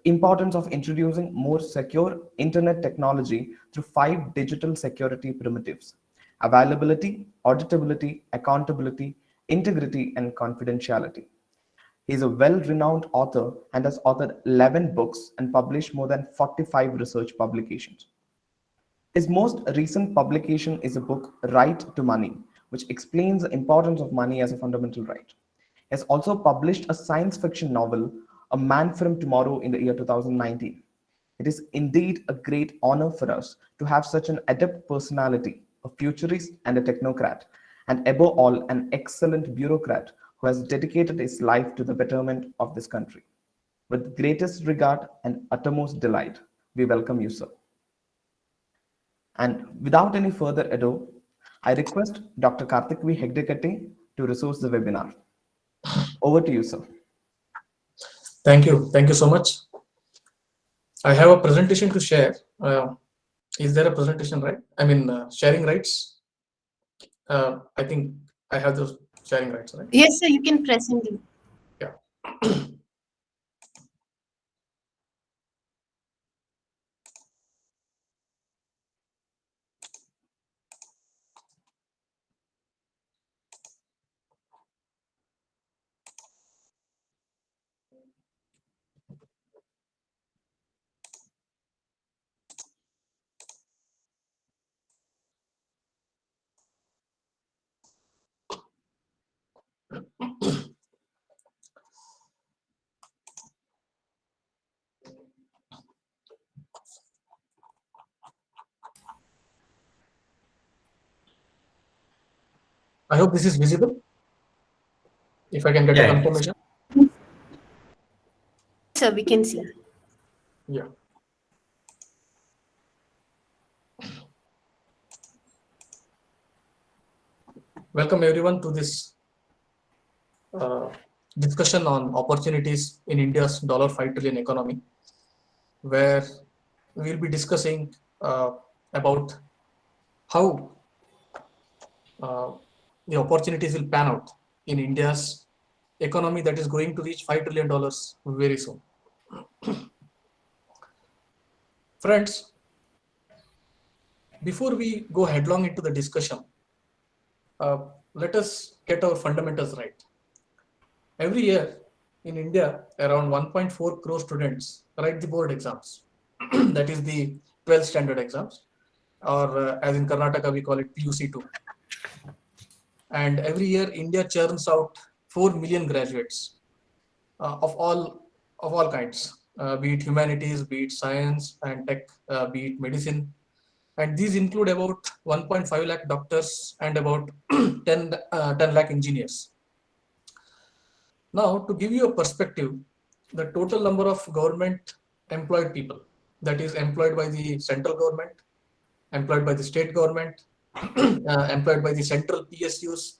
importance of introducing more secure internet technology through 5 digital security primitives: availability, auditability, accountability, integrity, and confidentiality. He is a well-renowned author and has authored 11 books and published more than 45 research publications. His most recent publication is a book, Right to Money, which explains the importance of money as a fundamental right. He has also published a science fiction novel, A Man from Tomorrow, in the year 2019. It is indeed a great honor for us to have such an adept personality, a futurist and a technocrat, and above all, an excellent bureaucrat who has dedicated his life to the betterment of this country. With greatest regard and uttermost delight, we welcome you, sir. And without any further ado, I request Dr. Karthik V. Hegdekate to resource the webinar. Over to you, sir. Thank you. Thank you so much. I have a presentation to share. Is there a presentation, right? I mean, sharing rights. I think I have those sharing rights, right? Yes, sir, you can press and do. Yeah. I hope this is visible. If I can get a confirmation. Sir, we can see. Yeah. Welcome everyone to this discussion on opportunities in India's $5 trillion economy, where we'll be discussing about how the opportunities will pan out in India's economy that is going to reach $5 trillion very soon. Friends, before we go headlong into the discussion, let us get our fundamentals right. Every year in India, around 1.4 crore students write the board exams. That is the 12th standard exams, or as in Karnataka, we call it PUC2. And every year, India churns out 4 million graduates of all kinds, be it humanities, be it science and tech, be it medicine. And these include about 1.5 lakh doctors and about 10 lakh engineers. Now, to give you a perspective, the total number of government employed people, that is employed by the central government, employed by the state government, employed by the central PSUs,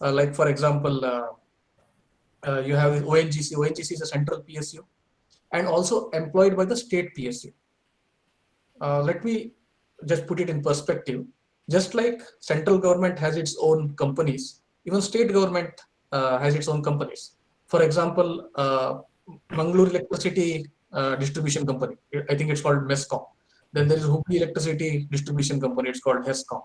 like for example, you have ONGC. ONGC is a central PSU, and also employed by the state PSU. Let me just put it in perspective. Just like central government has its own companies, even state government has its own companies. For example, Mangalore Electricity Distribution Company, I think it's called MESCOM. Then there is Hubli Electricity Distribution Company, it's called HESCOM.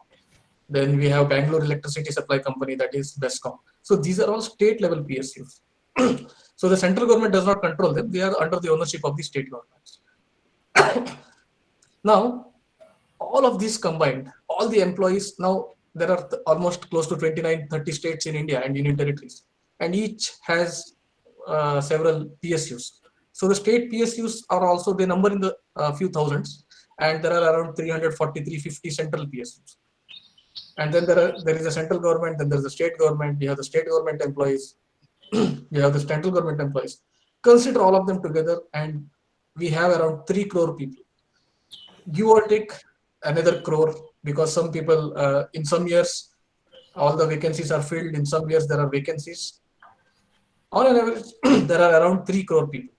Then we have Bangalore Electricity Supply Company, that is BESCOM. So these are all state level PSUs. So the central government does not control them. They are under the ownership of the state governments. Now, all of these combined, all the employees, now there are almost close to 29-30 states in India and union territories, and each has several PSUs. So the state PSUs are also, they number in the few thousands, and there are around 340-350 central PSUs. And then there is a central government, then there's the state government, we have the state government employees, we have the central government employees. Consider all of them together, and we have around 3 crore people. Give or take another crore, because some people, in some years, all the vacancies are filled, in some years there are vacancies. On an average, there are around 3 crore people.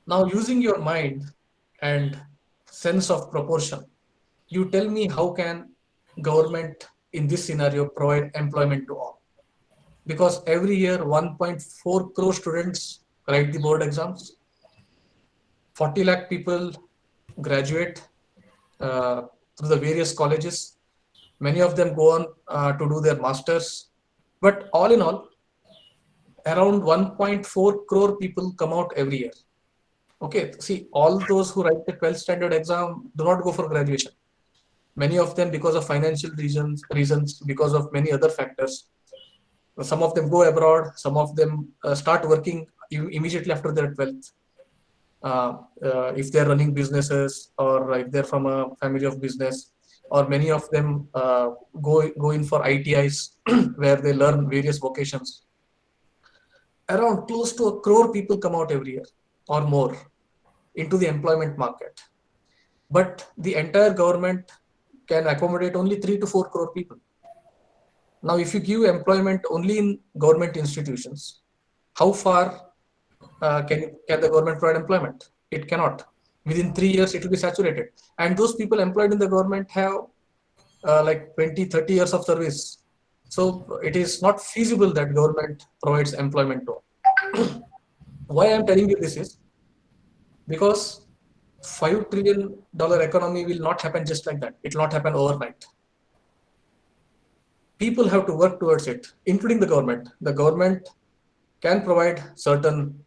Now, using your mind and sense of proportion, you tell me how can government in this scenario provide employment to all? Because every year 1.4 crore students write the board exams, 40 lakh people graduate through the various colleges. Many of them go on to do their masters. But all in all, around 1.4 crore people come out every year. Okay, see, all those who write the 12th standard exam do not go for graduation. Many of them, because of financial reasons, because of many other factors. Some of them go abroad. Some of them start working immediately after their 12th. If they're running businesses, or if they're from a family of business, or many of them go in for ITIs where they learn various vocations. Around close to 1 crore people come out every year or more into the employment market. But the entire government can accommodate only 3 to 4 crore people. Now, if you give employment only in government institutions, how far can the government provide employment? It cannot. Within 3 years, it will be saturated. And those people employed in the government have like 20, 30 years of service. So it is not feasible that government provides employment to. Why I'm telling you this is because $5 trillion economy will not happen just like that. It will not happen overnight. People have to work towards it, including the government. The government can provide certain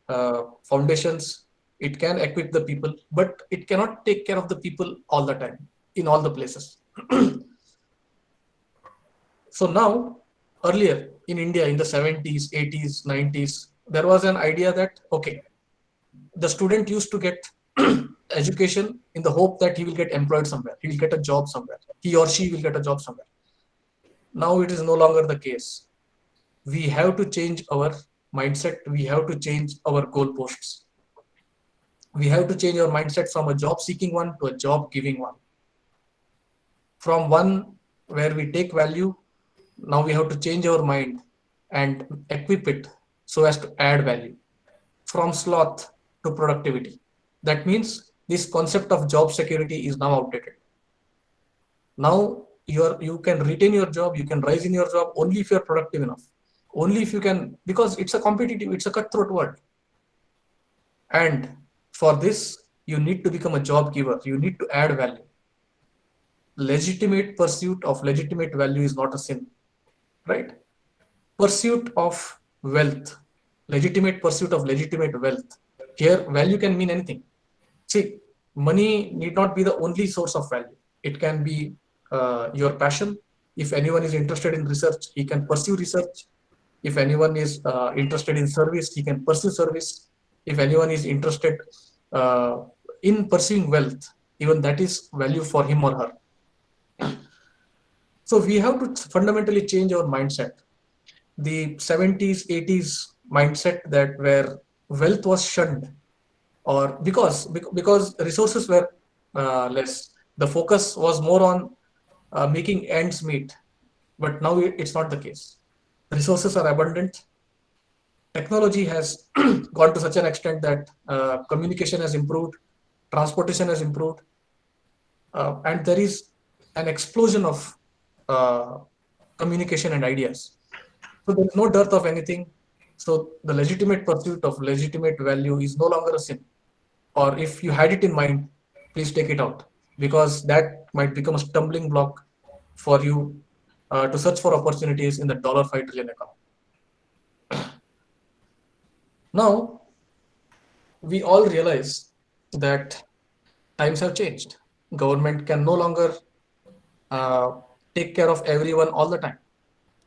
foundations. It can equip the people, but it cannot take care of the people all the time in all the places. So now, earlier in India in the 70s, 80s, 90s, there was an idea that, okay, the student used to get education in the hope that he will get employed somewhere. He will get a job somewhere. He or she will get a job somewhere. Now it is no longer the case. We have to change our mindset. We have to change our goalposts. We have to change our mindset from a job seeking one to a job giving one. From one where we take value, now we have to change our mind and equip it so as to add value. From sloth to productivity. That means this concept of job security is now outdated. Now you can retain your job, you can rise in your job only if you're productive enough. Only if you can, because it's a competitive, it's a cutthroat world. And for this, you need to become a job giver. You need to add value. Legitimate pursuit of legitimate value is not a sin, right? Pursuit of wealth, legitimate pursuit of legitimate wealth. Here, value can mean anything. See, money need not be the only source of value. It can be your passion. If anyone is interested in research, he can pursue research. If anyone is interested in service, he can pursue service. If anyone is interested in pursuing wealth, even that is value for him or her. So we have to fundamentally change our mindset. The 70s, 80s mindset that where wealth was shunned, or because resources were less, the focus was more on making ends meet. But now it's not the case. Resources are abundant. Technology has gone to such an extent that communication has improved, transportation has improved, and there is an explosion of communication and ideas. So there is no dearth of anything. So the legitimate pursuit of legitimate value is no longer a sin. Or if you had it in mind, please take it out, because that might become a stumbling block for you to search for opportunities in the $5 trillion economy. Now, we all realize that times have changed. Government can no longer take care of everyone all the time,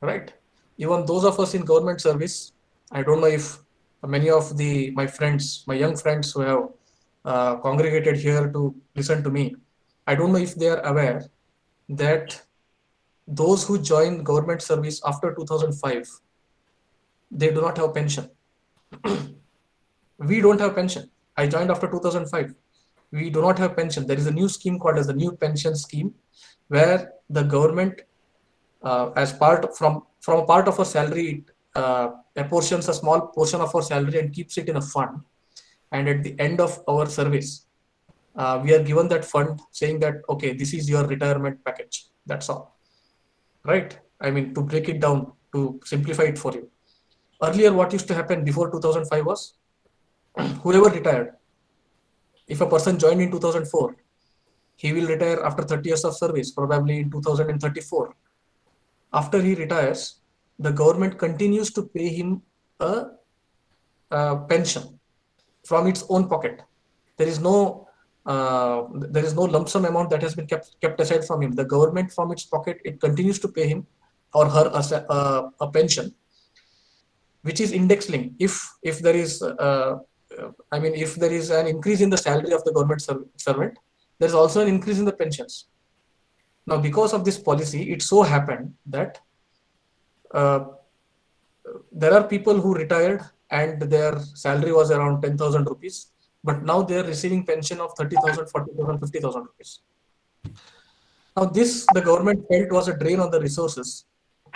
right? Even those of us in government service, I don't know if many of my friends, my young friends who have congregated here to listen to me, I don't know if they are aware that those who join government service after 2005, they do not have pension. We don't have pension. I joined after 2005. We do not have pension. There is a new scheme called as the new pension scheme, where the government, as part from a part of our salary, apportions a small portion of our salary and keeps it in a fund. And at the end of our service, we are given that fund, saying that, okay, this is your retirement package. That's all, right? I mean, to break it down, to simplify it for you. Earlier, what used to happen before 2005 was, whoever retired, if a person joined in 2004, he will retire after 30 years of service, probably in 2034. After he retires, the government continues to pay him a pension from its own pocket. There is no lump sum amount that has been kept aside from him. The government from its pocket, it continues to pay him or her a pension, which is index linked. If there is if there is an increase in the salary of the government servant, there is also an increase in the pensions. Now, because of this policy, it so happened that there are people who retired and their salary was around 10,000 rupees, but now they are receiving pension of 30,000, 40,000, 50,000 rupees. Now, this the government felt was a drain on the resources,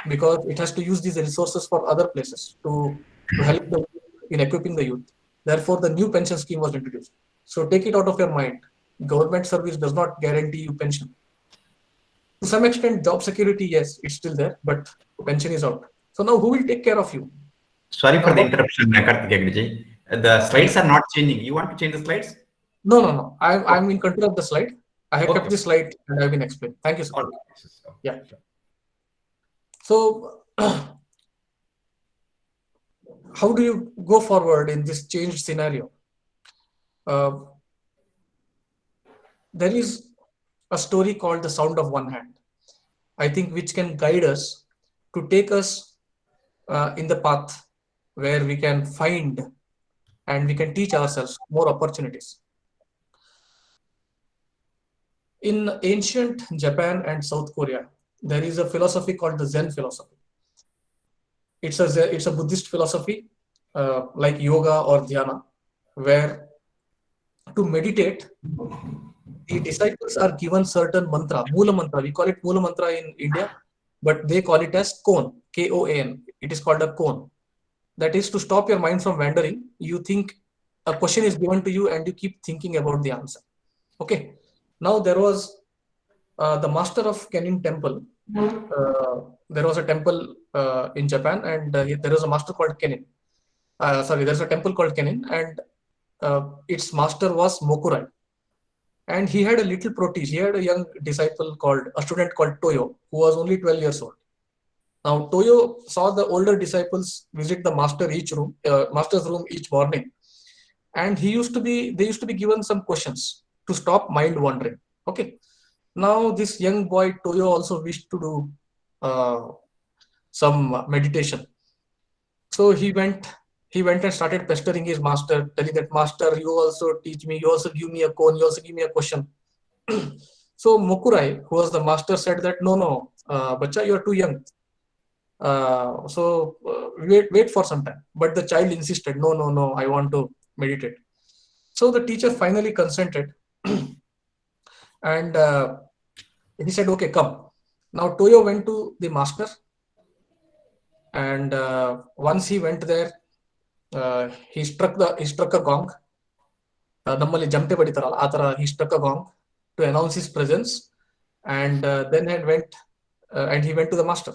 because it has to use these resources for other places to help the youth in equipping the youth. Therefore, the new pension scheme was introduced. So take it out of your mind. Government service does not guarantee you pension. To some extent, job security, yes, it's still there, but pension is out. So now who will take care of you? Sorry for the interruption, Karthik Agri. The slides are not changing. You want to change the slides? No. I'm in control of the slide. I have kept the slide and I've been explained. Thank you, sir. Yeah. So, how do you go forward in this changed scenario? There is a story called The Sound of One Hand, I think, which can guide us to take us in the path where we can find and we can teach ourselves more opportunities. In ancient Japan and South Korea, there is a philosophy called the Zen philosophy. It's a Buddhist philosophy, like yoga or dhyana, where to meditate, the disciples are given certain mantra, Mula mantra. We call it Mula mantra in India, but they call it as Kon, K-O-A-N. It is called a Kon. That is to stop your mind from wandering. You think a question is given to you and you keep thinking about the answer. Okay. Now there was the master of Kenin temple. There was a temple in Japan, and there was a master called Kenin. There's a temple called Kenin, and its master was Mokurai. And he had a little protege. He had a young disciple a student called Toyo, who was only 12 years old. Now, Toyo saw the older disciples visit the master's room each morning. And they used to be given some questions to stop mind wandering. Okay. Now, this young boy, Toyo, also wished to do some meditation. So he went and started pestering his master, telling that, master, you also teach me, you also give me a cone, you also give me a question. So Mokurai, who was the master, said that, no, bacha, you are too young. Wait for some time. But the child insisted, no, I want to meditate. So the teacher finally consented. And he said, okay, come. Now Toyo went to the master. And once he went there, he struck a gong. Nammali jamte baditaralla atara, he struck a gong to announce his presence, and then he went to the master.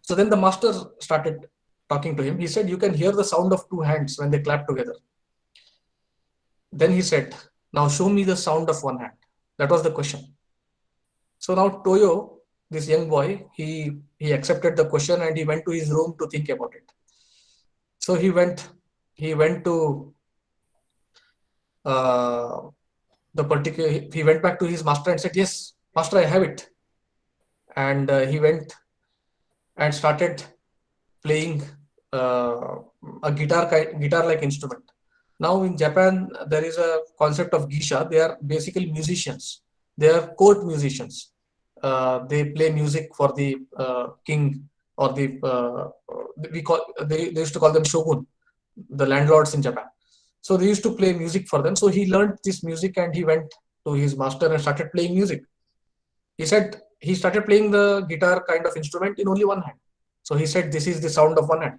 So then the master started talking to him. He said, you can hear the sound of two hands when they clap together. Then he said, now show me the sound of one hand. That was the question. So now Toyo, this young boy, he accepted the question and he went to his room to think about it. So he went to he went back to his master and said, yes, master, I have it. And he went and started playing a guitar-like instrument. Now in Japan, there is a concept of geisha. They are basically musicians. They are court musicians. They play music for the king, or they used to call them shogun, the landlords in Japan. So they used to play music for them. So he learned this music and he went to his master and started playing music. He said he started playing the guitar kind of instrument in only one hand. So he said, this is the sound of one hand.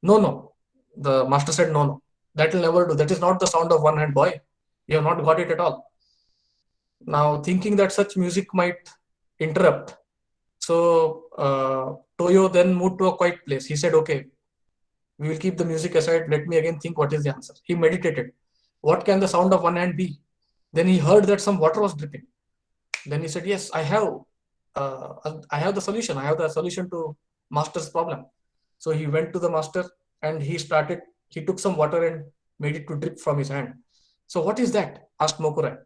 No. The master said, no. That will never do. That is not the sound of one hand, boy. You have not got it at all. Now, thinking that such music might interrupt, so Toyo then moved to a quiet place. He said, okay, we will keep the music aside. Let me again think what is the answer. He meditated. what can the sound of one hand be? Then he heard that some water was dripping. Then he said, yes, I have the solution. I have the solution to master's problem. So he went to the master and he took some water and made it to drip from his hand. So what is that? Asked Mokurai.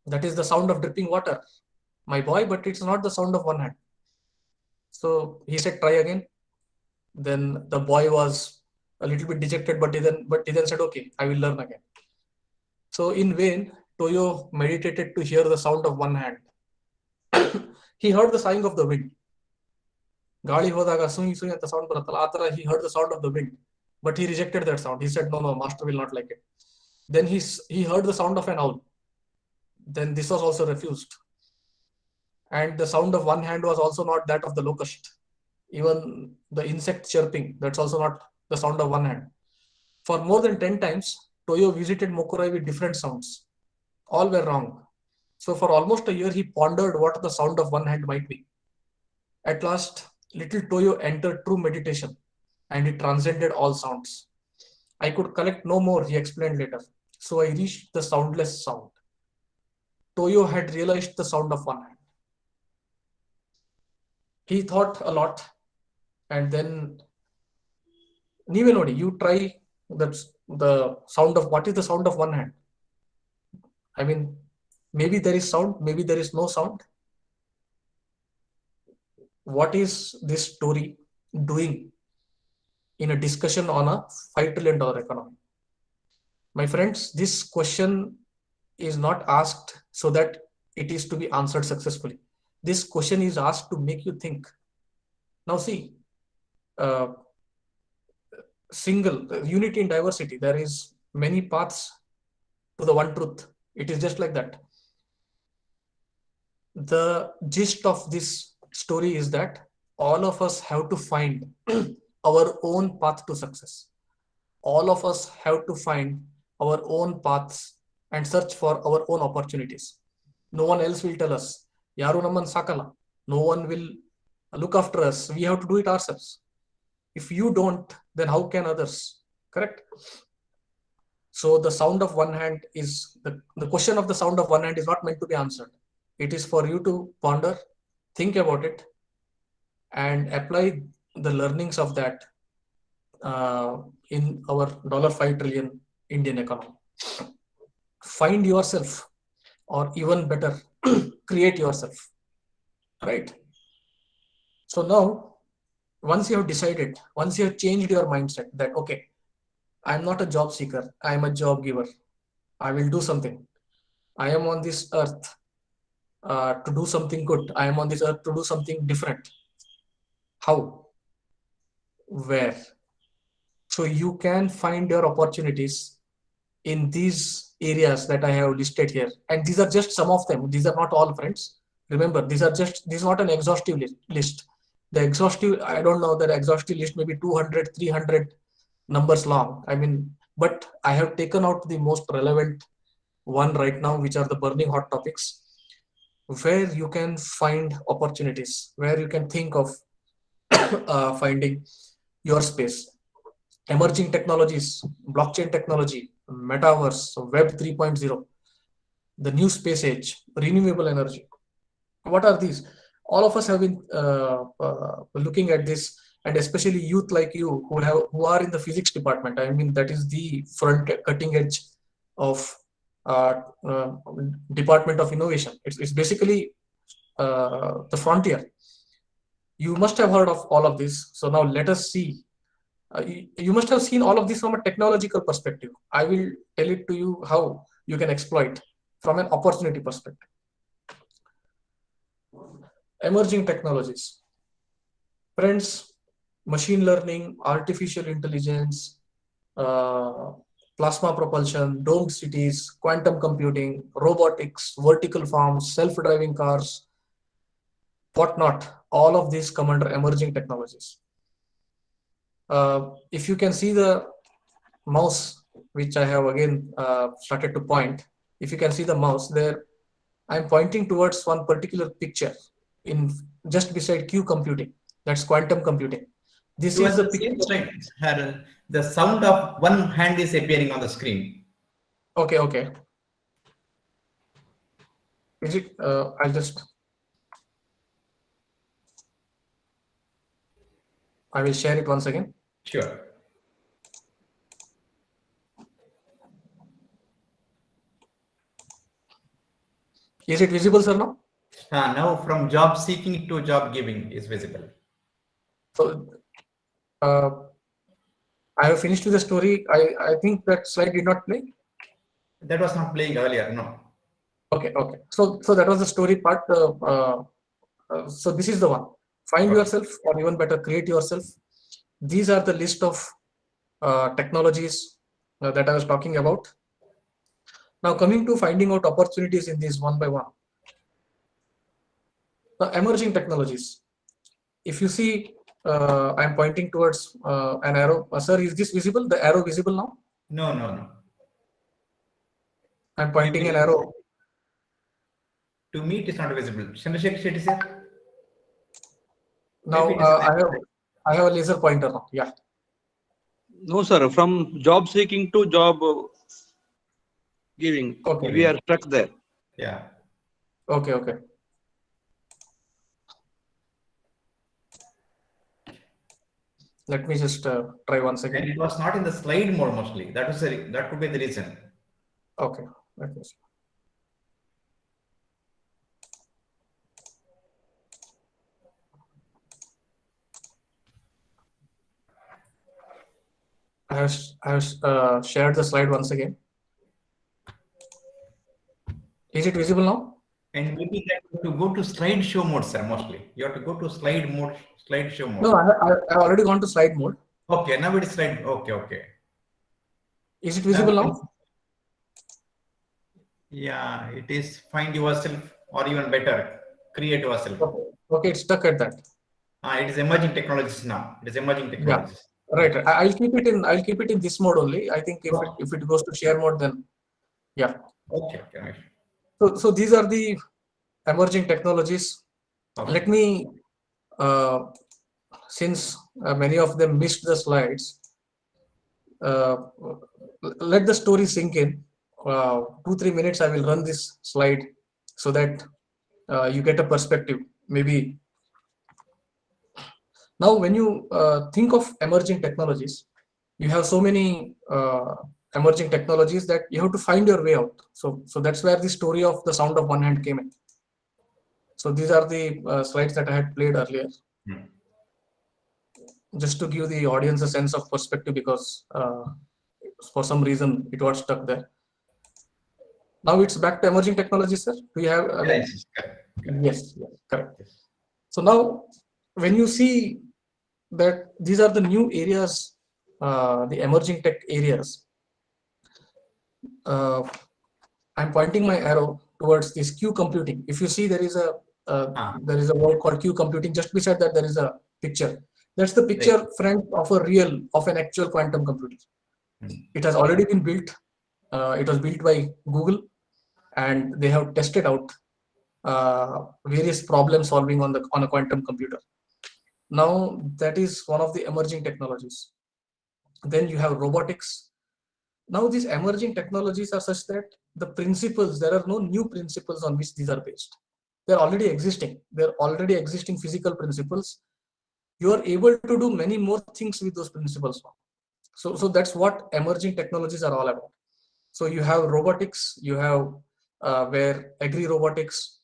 That is the sound of dripping water, my boy, but it's not the sound of one hand. So he said, try again. Then the boy was a little bit dejected, but he then said, okay, I will learn again. So in vain, Toyo meditated to hear the sound of one hand. He heard the sighing of the wind. Gali hodaga suyi suyi anta sound barattala. Atara he heard the sound of the wind, but he rejected that sound. He said, no, master will not like it. Then he heard the sound of an owl. Then this was also refused. And the sound of one hand was also not that of the locust. Even the insect chirping, that's also not the sound of one hand. For more than 10 times, Toyo visited Mokurai with different sounds. All were wrong. So for almost a year, he pondered what the sound of one hand might be. At last, little Toyo entered true meditation and he transcended all sounds. I could collect no more, he explained later. So I reached the soundless sound. Toyo had realized the sound of one hand. He thought a lot, and then Nive Nodi, you try the sound of what is the sound of one hand. I mean, maybe there is sound, maybe there is no sound. What is this story doing in a discussion on a $5 trillion economy? My friends, this question is not asked so that it is to be answered successfully. This question is asked to make you think. Now see, unity in diversity, there is many paths to the one truth. It is just like that. The gist of this story is that all of us have to find our own path to success. All of us have to find our own paths and search for our own opportunities. No one else will tell us. Yaru namman sakala. No one will look after us. We have to do it ourselves. If you don't, then how can others? Correct? So the sound of one hand is, the question of the sound of one hand is not meant to be answered. It is for you to ponder, think about it, and apply the learnings of that in our $5 trillion Indian economy. Find yourself, or even better, create yourself. Right? So now, once you have decided, once you have changed your mindset that, okay, I'm not a job seeker, I'm a job giver. I will do something. I am on this earth to do something good. I am on this earth to do something different. How? Where? So you can find your opportunities in these areas that I have listed here. And these are just some of them. These are not all, friends. Remember, this is not an exhaustive list. The exhaustive, I don't know, the exhaustive list may be 200, 300 numbers long. I mean, but I have taken out the most relevant one right now, which are the burning hot topics, where you can find opportunities, where you can think of finding your space. Emerging technologies, blockchain technology, metaverse, web 3.0, the new space age, renewable energy. What are these? All of us have been looking at this, and especially youth like you who are in the physics department. I mean, that is the front cutting edge of Department of Innovation. It's basically the frontier. You must have heard of all of this. So now let us see. You must have seen all of this from a technological perspective. I will tell it to you how you can exploit from an opportunity perspective. Emerging technologies. Friends, machine learning, artificial intelligence, plasma propulsion, domed cities, quantum computing, robotics, vertical farms, self-driving cars, whatnot. All of these come under emerging technologies. If you can see the mouse, which I have again started to point, if you can see the mouse there, I'm pointing towards one particular picture in just beside Q computing. That's quantum computing. This is the picture. The sound of one hand is appearing on the screen. Okay. Is it? I will share it once again. Sure. Is it visible, sir, now? Now from job seeking to job giving is visible. So I have finished with the story. I think that slide did not play. That was not playing earlier, no. Okay. So that was the story part. So this is the one. Find Okay. yourself, or even better, create yourself. These are the list of technologies that I was talking about. Now coming to finding out opportunities in these one by one. The emerging technologies. If you see, I'm pointing towards an arrow. Sir, is this visible? The arrow visible now? No. I'm pointing an arrow. To me, it is not visible. Chandrasekhar Shetty, sir? Now Maybe it is I have a laser pointer now. Yeah. No, sir. From job seeking to job giving, Okay. we are stuck there. Yeah. Okay. Let me just try once And again. it was not in the slide mode mostly. That could be the reason. Okay. Let me see. I have shared the slide once again. Is it visible now? And maybe that to go to slideshow mode, sir, mostly. You have to go to slideshow mode. No, I have already gone to slide mode. Okay, now it is slide. Okay. Is it visible now? Yeah, it is find yourself, or even better, create yourself. Okay, it's stuck at that. It is emerging technologies now. It is emerging technologies. Right. I'll keep it in this mode only. I think if it goes to share mode, then yeah. Okay. So these are the emerging technologies. Okay. Let me, since many of them missed the slides, let the story sink in. 2-3 minutes I will run this slide so that you get a perspective. Maybe now when you think of emerging technologies, you have so many emerging technologies that you have to find your way out. So that's where the story of the sound of one hand came in. So these are the slides that I had played earlier, just to give the audience a sense of perspective, because for some reason it was stuck there. Now it's back to emerging technologies, sir. Do you have? Yes, Yes, correct. So now, when you see that these are the new areas, the emerging tech areas, I'm pointing my arrow towards this Q computing. If you see, there is a word called Q computing. Just beside that, there is a picture. That's the picture front of an actual quantum computer. It has already been built. It was built by Google, and they have tested out various problem solving on a quantum computer. Now that is one of the emerging technologies. Then you have robotics. Now these emerging technologies are such that the principles, there are no new principles on which these are based. They're already existing. They're already existing physical principles. You are able to do many more things with those principles now. So that's what emerging technologies are all about. So you have robotics, you have where agri-robotics,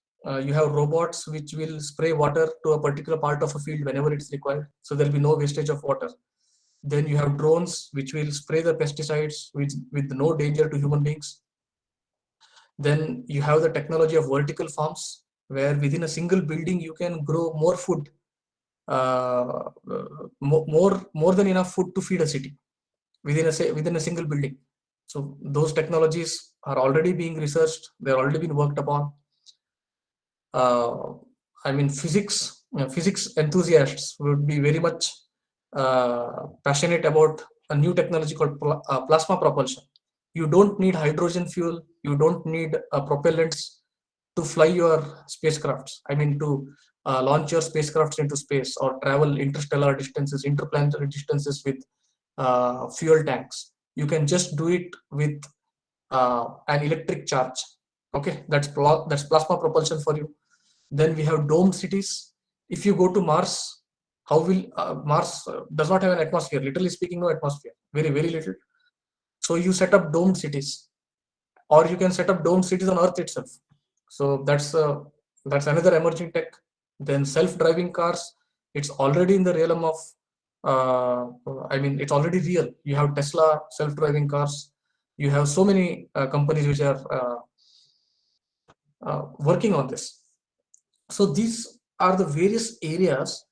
you have robots which will spray water to a particular part of a field whenever it's required. So there'll be no wastage of water. Then you have drones which will spray the pesticides with no danger to human beings. Then you have the technology of vertical farms, where within a single building you can grow more food, more than enough food to feed a city within a single building. So those technologies are already being researched. They're already been worked upon. I mean, physics enthusiasts would be very much passionate about a new technology called plasma propulsion. You don't need hydrogen fuel. You don't need propellants to fly your spacecrafts. I mean, to launch your spacecrafts into space or travel interstellar distances, interplanetary distances with fuel tanks. You can just do it with an electric charge. Okay, that's plasma propulsion for you. Then we have domed cities. If you go to Mars, how will Mars does not have an atmosphere, literally speaking, no atmosphere, very, very little. So you set up domed cities, or you can set up domed cities on Earth itself. So that's another emerging tech. Then self-driving cars, it's already in the realm of, it's already real. You have Tesla self-driving cars. You have so many companies which are working on this. So these are the various areas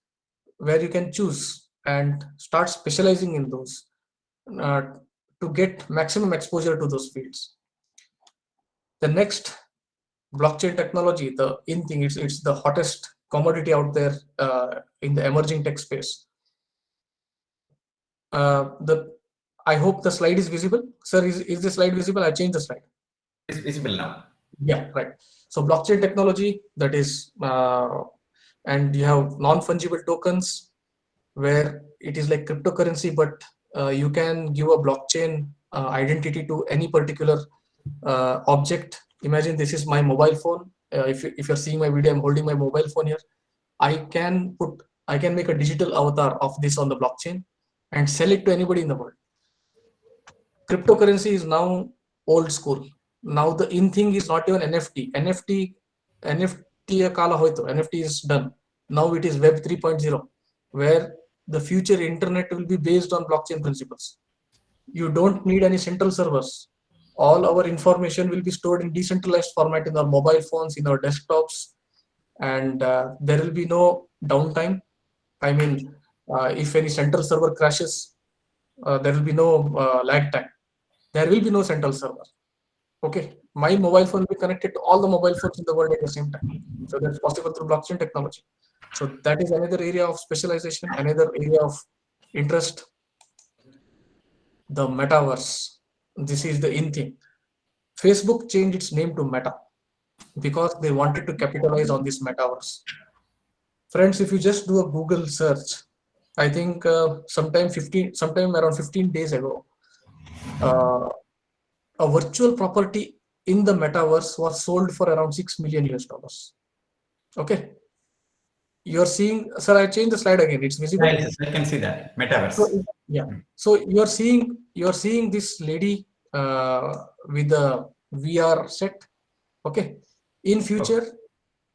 where you can choose and start specializing in those to get maximum exposure to those fields. The next, blockchain technology, the in thing, it's the hottest commodity out there in the emerging tech space. I hope the slide is visible. Sir, is the slide visible? I changed the slide. It's visible now. Yeah, right. So blockchain technology, that is, and you have non-fungible tokens where it is like cryptocurrency, but you can give a blockchain identity to any particular object. Imagine this is my mobile phone. If you're seeing my video, I'm holding my mobile phone here. I can make a digital avatar of this on the blockchain and sell it to anybody in the world. Cryptocurrency is now old school. Now the in thing is not even NFT. NFT is done. Now it is Web 3.0, where the future internet will be based on blockchain principles. You don't need any central servers. All our information will be stored in decentralized format in our mobile phones, in our desktops, and there will be no downtime. If any central server crashes, there will be no lag time. There will be no central server. Okay, my mobile phone will be connected to all the mobile phones in the world at the same time. So that's possible through blockchain technology. So that is another area of specialization, another area of interest. The metaverse. This is the in thing. Facebook changed its name to Meta because they wanted to capitalize on this metaverse. Friends, if you just do a Google search, I think sometime around 15 days ago, a virtual property in the metaverse was sold for around $6 million US. Okay, you're seeing, sir, I changed the slide again, it's visible. Yes, I can see that metaverse. So, yeah, so you're seeing this lady with the VR set. Okay, in future,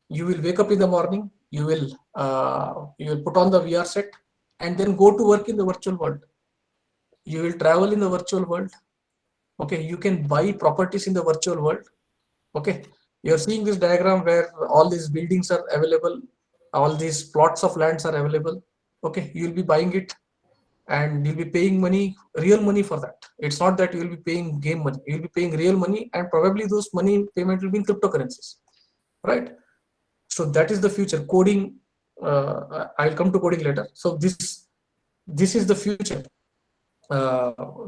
you will wake up in the morning, you will put on the VR set and then go to work in the virtual world. You will travel in the virtual world. Okay, you can buy properties in the virtual world. Okay, you're seeing this diagram where all these buildings are available, all these plots of lands are available. Okay, you'll be buying it and you'll be paying money, real money for that. It's not that you'll be paying game money, you'll be paying real money, and probably those money payment will be in cryptocurrencies, right? So that is the future. Coding, I'll come to coding later. So this is the future.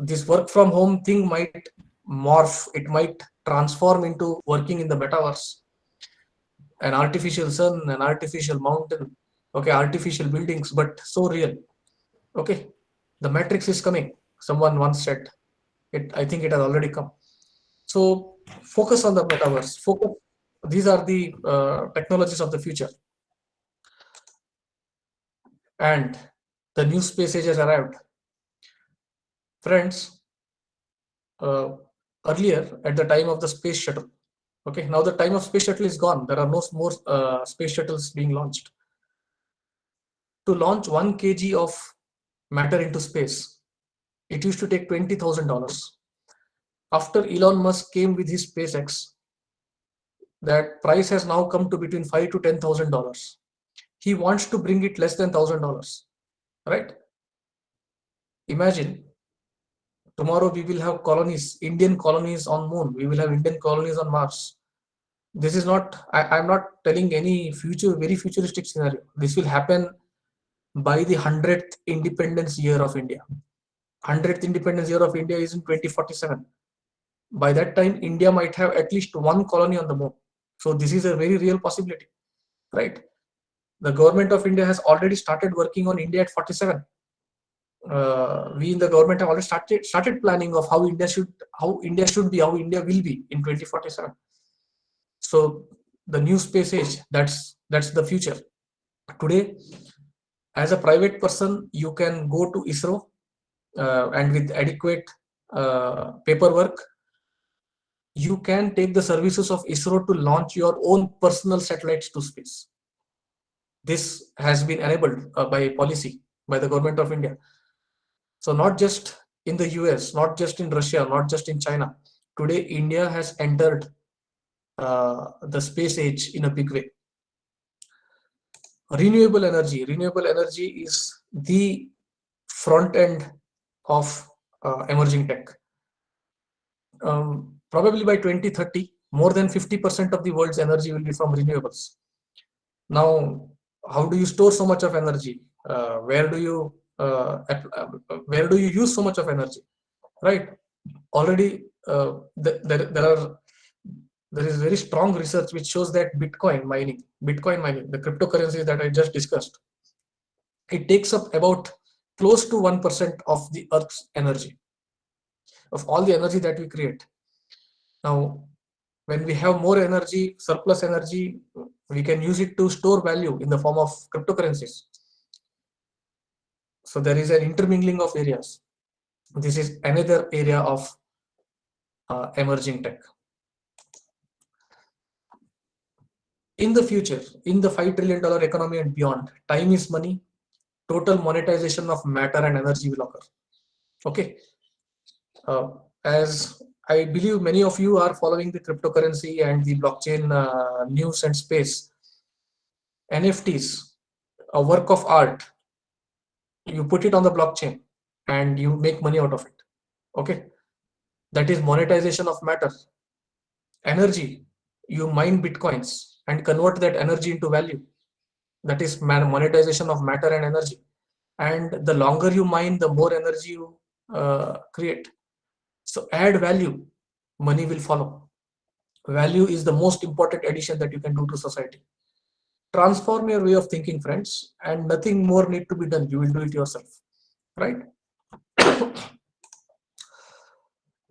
This work from home thing might morph, it might transform into working in the metaverse. An artificial sun, an artificial mountain, okay, artificial buildings, but so real. Okay, the matrix is coming. Someone once said it. I think it has already come. So focus on the metaverse. Focus. These are the technologies of the future. And the new space age has arrived. Friends, earlier at the time of the space shuttle, okay, now the time of space shuttle is gone. There are no more space shuttles being launched. To launch 1 kg of matter into space, it used to take $20,000. After Elon Musk came with his SpaceX, that price has now come to between $5,000 to $10,000. He wants to bring it less than $1,000, right? Imagine tomorrow we will have colonies, Indian colonies on moon. We will have Indian colonies on Mars. This is not, I'm not telling any very futuristic scenario. This will happen by the 100th independence year of India. 100th independence year of India is in 2047. By that time, India might have at least one colony on the moon. So this is a very real possibility, right? The government of India has already started working on India at 47. we in the government have already started planning of how India should be, how India will be in 2047. So the new space age, that's the future. Today, as a private person, you can go to ISRO and with adequate paperwork, you can take the services of ISRO to launch your own personal satellites to space. This has been enabled by policy, by the government of India. So not just in the US, not just in Russia, not just in China. Today, India has entered the space age in a big way. Renewable energy is the front end of emerging tech. Probably by 2030, more than 50% of the world's energy will be from renewables. Now, how do you store so much of energy? Where do you use so much of energy? Right? Already, there is very strong research which shows that Bitcoin mining, the cryptocurrency that I just discussed, it takes up about close to 1% of the Earth's energy, of all the energy that we create. Now, when we have more energy, surplus energy, we can use it to store value in the form of cryptocurrencies. So there is an intermingling of areas. This is another area of emerging tech. In the future, in the $5 trillion economy and beyond, time is money. Total monetization of matter and energy will occur. Okay. As I believe many of you are following the cryptocurrency and the blockchain news and space, NFTs, a work of art, you put it on the blockchain and you make money out of it. Okay. That is monetization of matter. Energy, you mine Bitcoins and convert that energy into value. That is monetization of matter and energy. And the longer you mine, the more energy you create. So add value, money will follow. Value is the most important addition that you can do to society. Transform your way of thinking, friends, and nothing more need to be done. You will do it yourself, right?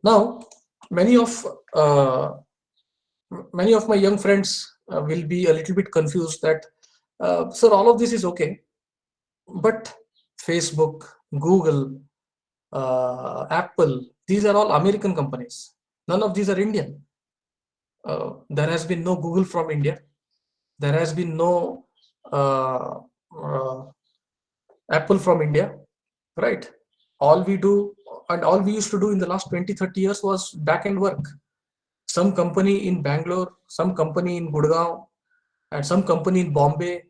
Now, many of my young friends will be a little bit confused that, sir, all of this is okay, but Facebook, Google, Apple, these are all American companies. None of these are Indian. There has been no Google from India. There has been no Apple from India, right? All we do and all we used to do in the last 20-30 years was back-end work. Some company in Bangalore, some company in Gurgaon, and some company in Bombay,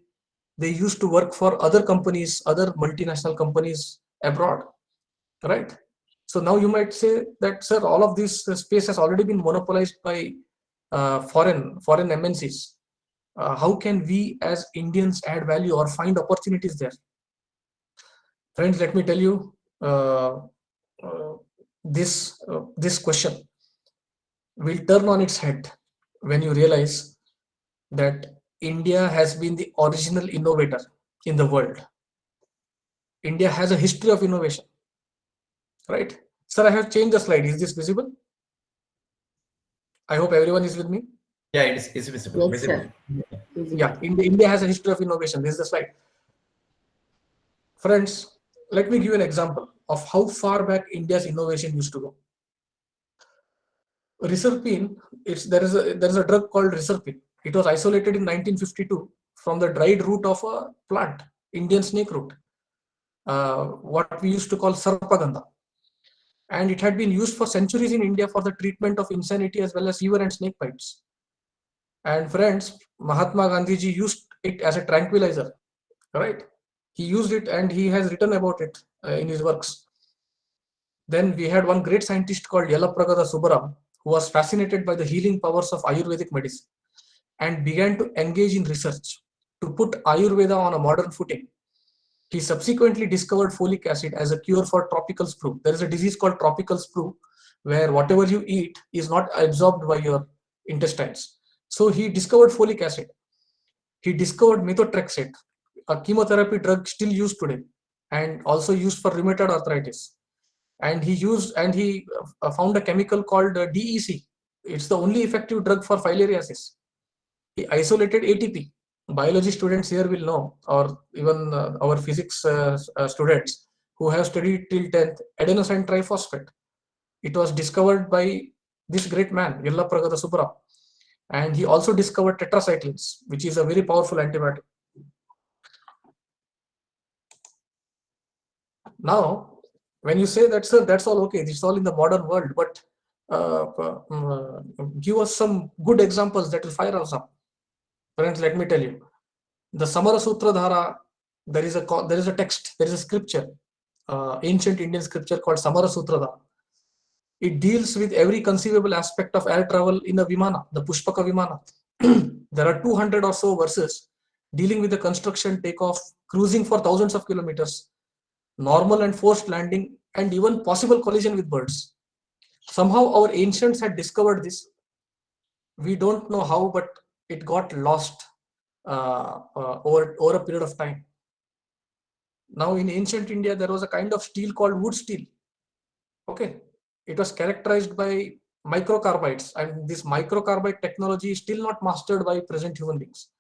they used to work for other companies, other multinational companies abroad, right? So now you might say that, sir, all of this space has already been monopolized by foreign MNCs. How can we as Indians add value or find opportunities there? Friends, let me tell you, this question will turn on its head when you realize that India has been the original innovator in the world. India has a history of innovation, right? Sir, I have changed the slide. Is this visible? I hope everyone is with me. Yeah, it's visible. Yes, visible. sir. Yeah, India has a history of innovation. This is the slide. Friends, let me give you an example of how far back India's innovation used to go. Reserpine, there is a drug called Reserpine. It was isolated in 1952 from the dried root of a plant, Indian snake root, what we used to call Sarpagandha. And it had been used for centuries in India for the treatment of insanity as well as fever and snake bites. And friends, Mahatma Gandhiji used it as a tranquilizer, right? He used it and he has written about it in his works. Then we had one great scientist called Yallapragada Subbaram, who was fascinated by the healing powers of Ayurvedic medicine and began to engage in research to put Ayurveda on a modern footing. He subsequently discovered folic acid as a cure for tropical sprue. There is a disease called tropical sprue where whatever you eat is not absorbed by your intestines. So he discovered folic acid. He discovered methotrexate, a chemotherapy drug still used today. and also used for rheumatoid arthritis. And he found a chemical called DEC. It's the only effective drug for filariasis. He isolated ATP. Biology students here will know, or even our physics students who have studied till 10th, adenosine triphosphate. It was discovered by this great man, Yellapragada Subbarao. And he also discovered tetracyclines, which is a very powerful antibiotic. Now, when you say that, sir, that's all okay, it's all in the modern world, but give us some good examples that will fire us up. Friends, let me tell you, the Samara Sutra Dhara, there is a text, there is a scripture, ancient Indian scripture called Samara Sutra Dhara. It deals with every conceivable aspect of air travel in a Vimana, the Pushpaka Vimana. There are 200 or so verses dealing with the construction, takeoff, cruising for thousands of kilometers, normal and forced landing, and even possible collision with birds. Somehow our ancients had discovered this. We don't know how, but it got lost over a period of time. Now in ancient India, there was a kind of steel called wood steel. Okay. It was characterized by microcarbides, and this microcarbide technology is still not mastered by present human beings.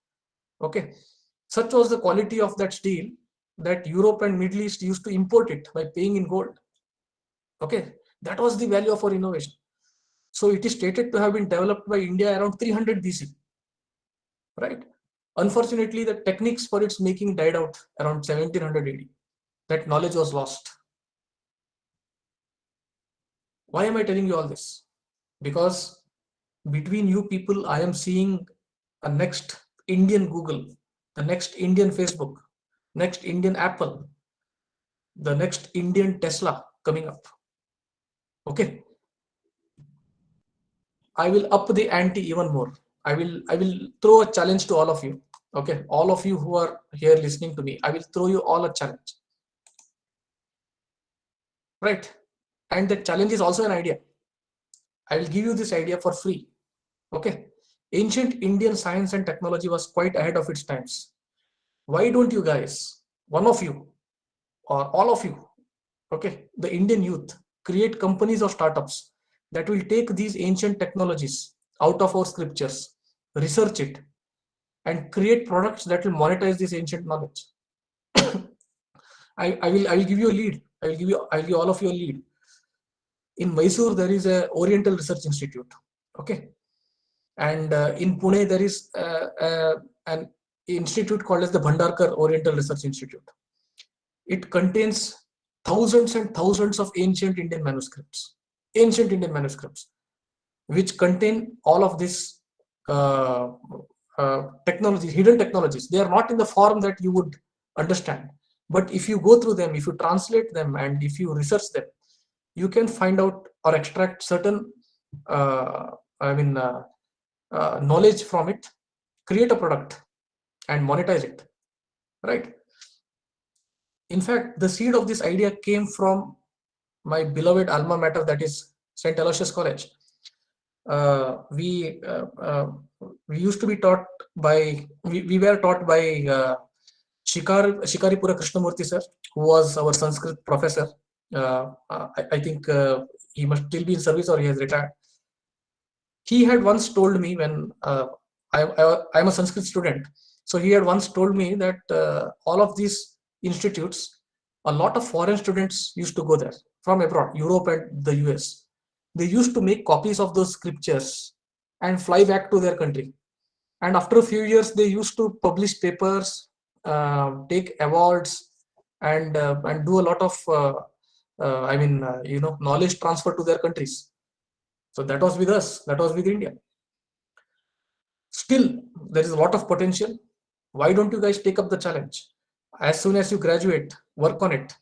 Okay. Such was the quality of that steel that Europe and Middle East used to import it by paying in gold. Okay. That was the value of our innovation. So it is stated to have been developed by India around 300 BC. Right. Unfortunately, the techniques for its making died out around 1700 AD. That knowledge was lost. Why am I telling you all this? Because between you people, I am seeing a next Indian Google, the next Indian Facebook, next Indian Apple, the next Indian Tesla coming up. Okay. I will up the ante even more. I will throw a challenge to all of you. Okay. All of you who are here listening to me, I will throw you all a challenge. Right. And the challenge is also an idea. I will give you this idea for free. Okay. Ancient Indian science and technology was quite ahead of its times. Why don't you guys, one of you or all of you, okay, the Indian youth, create companies or startups that will take these ancient technologies out of our scriptures, research it, and create products that will monetize this ancient knowledge. I will give you a lead. I'll give all of you a lead. In Mysore, there is a Oriental Research Institute. Okay. And in Pune, there is an institute called as the Bhandarkar Oriental Research Institute. It contains thousands and thousands of ancient Indian manuscripts, which contain all of this technologies, hidden technologies. They are not in the form that you would understand. But if you go through them, if you translate them, and if you research them, you can find out or extract certain knowledge from it, create a product and monetize it, right? In fact, the seed of this idea came from my beloved alma mater, that is St. Aloysius College. We used to be taught by, we were taught by Shikaripura Krishnamurti sir, who was our Sanskrit professor. I think he must still be in service or he has retired. He had once told me, when I'm a Sanskrit student, so he had once told me that all of these institutes, a lot of foreign students used to go there from abroad, Europe and the US. They used to make copies of those scriptures and fly back to their country. And after a few years, they used to publish papers, take awards, and do a lot of knowledge transfer to their countries. So that was with us, that was with India. Still, there is a lot of potential. Why don't you guys take up the challenge? As soon as you graduate, work on it.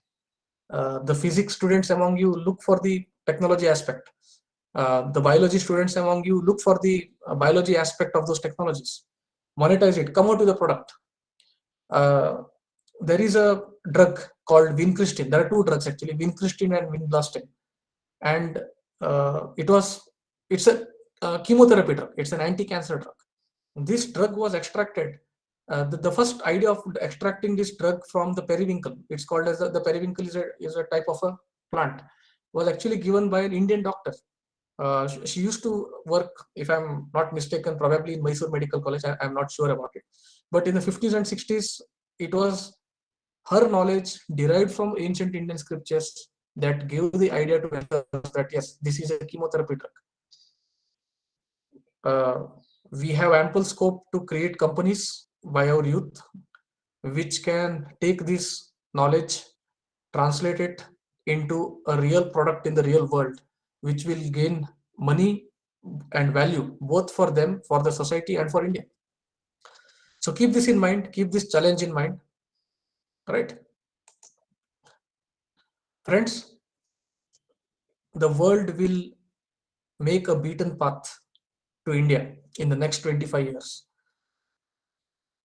The physics students among you, look for the technology aspect. The biology students among you, look for the biology aspect of those technologies. Monetize it, come out with a product. There is a drug called vincristine. There are two drugs actually, vincristine and vinblastine. And it's a chemotherapy drug. It's an anti-cancer drug. This drug was extracted The first idea of extracting this drug from the periwinkle, it's called as the periwinkle is a type of a plant, was actually given by an Indian doctor. She used to work, if I'm not mistaken, probably in Mysore Medical College. I'm not sure about it. But in the 50s and 60s, it was her knowledge derived from ancient Indian scriptures that gave the idea to us that yes, this is a chemotherapy drug. We have ample scope to create companies by our youth, which can take this knowledge, translate it into a real product in the real world, which will gain money and value both for them, for the society, and for India. So keep this in mind, keep this challenge in mind, right? Friends, the world will make a beaten path to India in the next 25 years.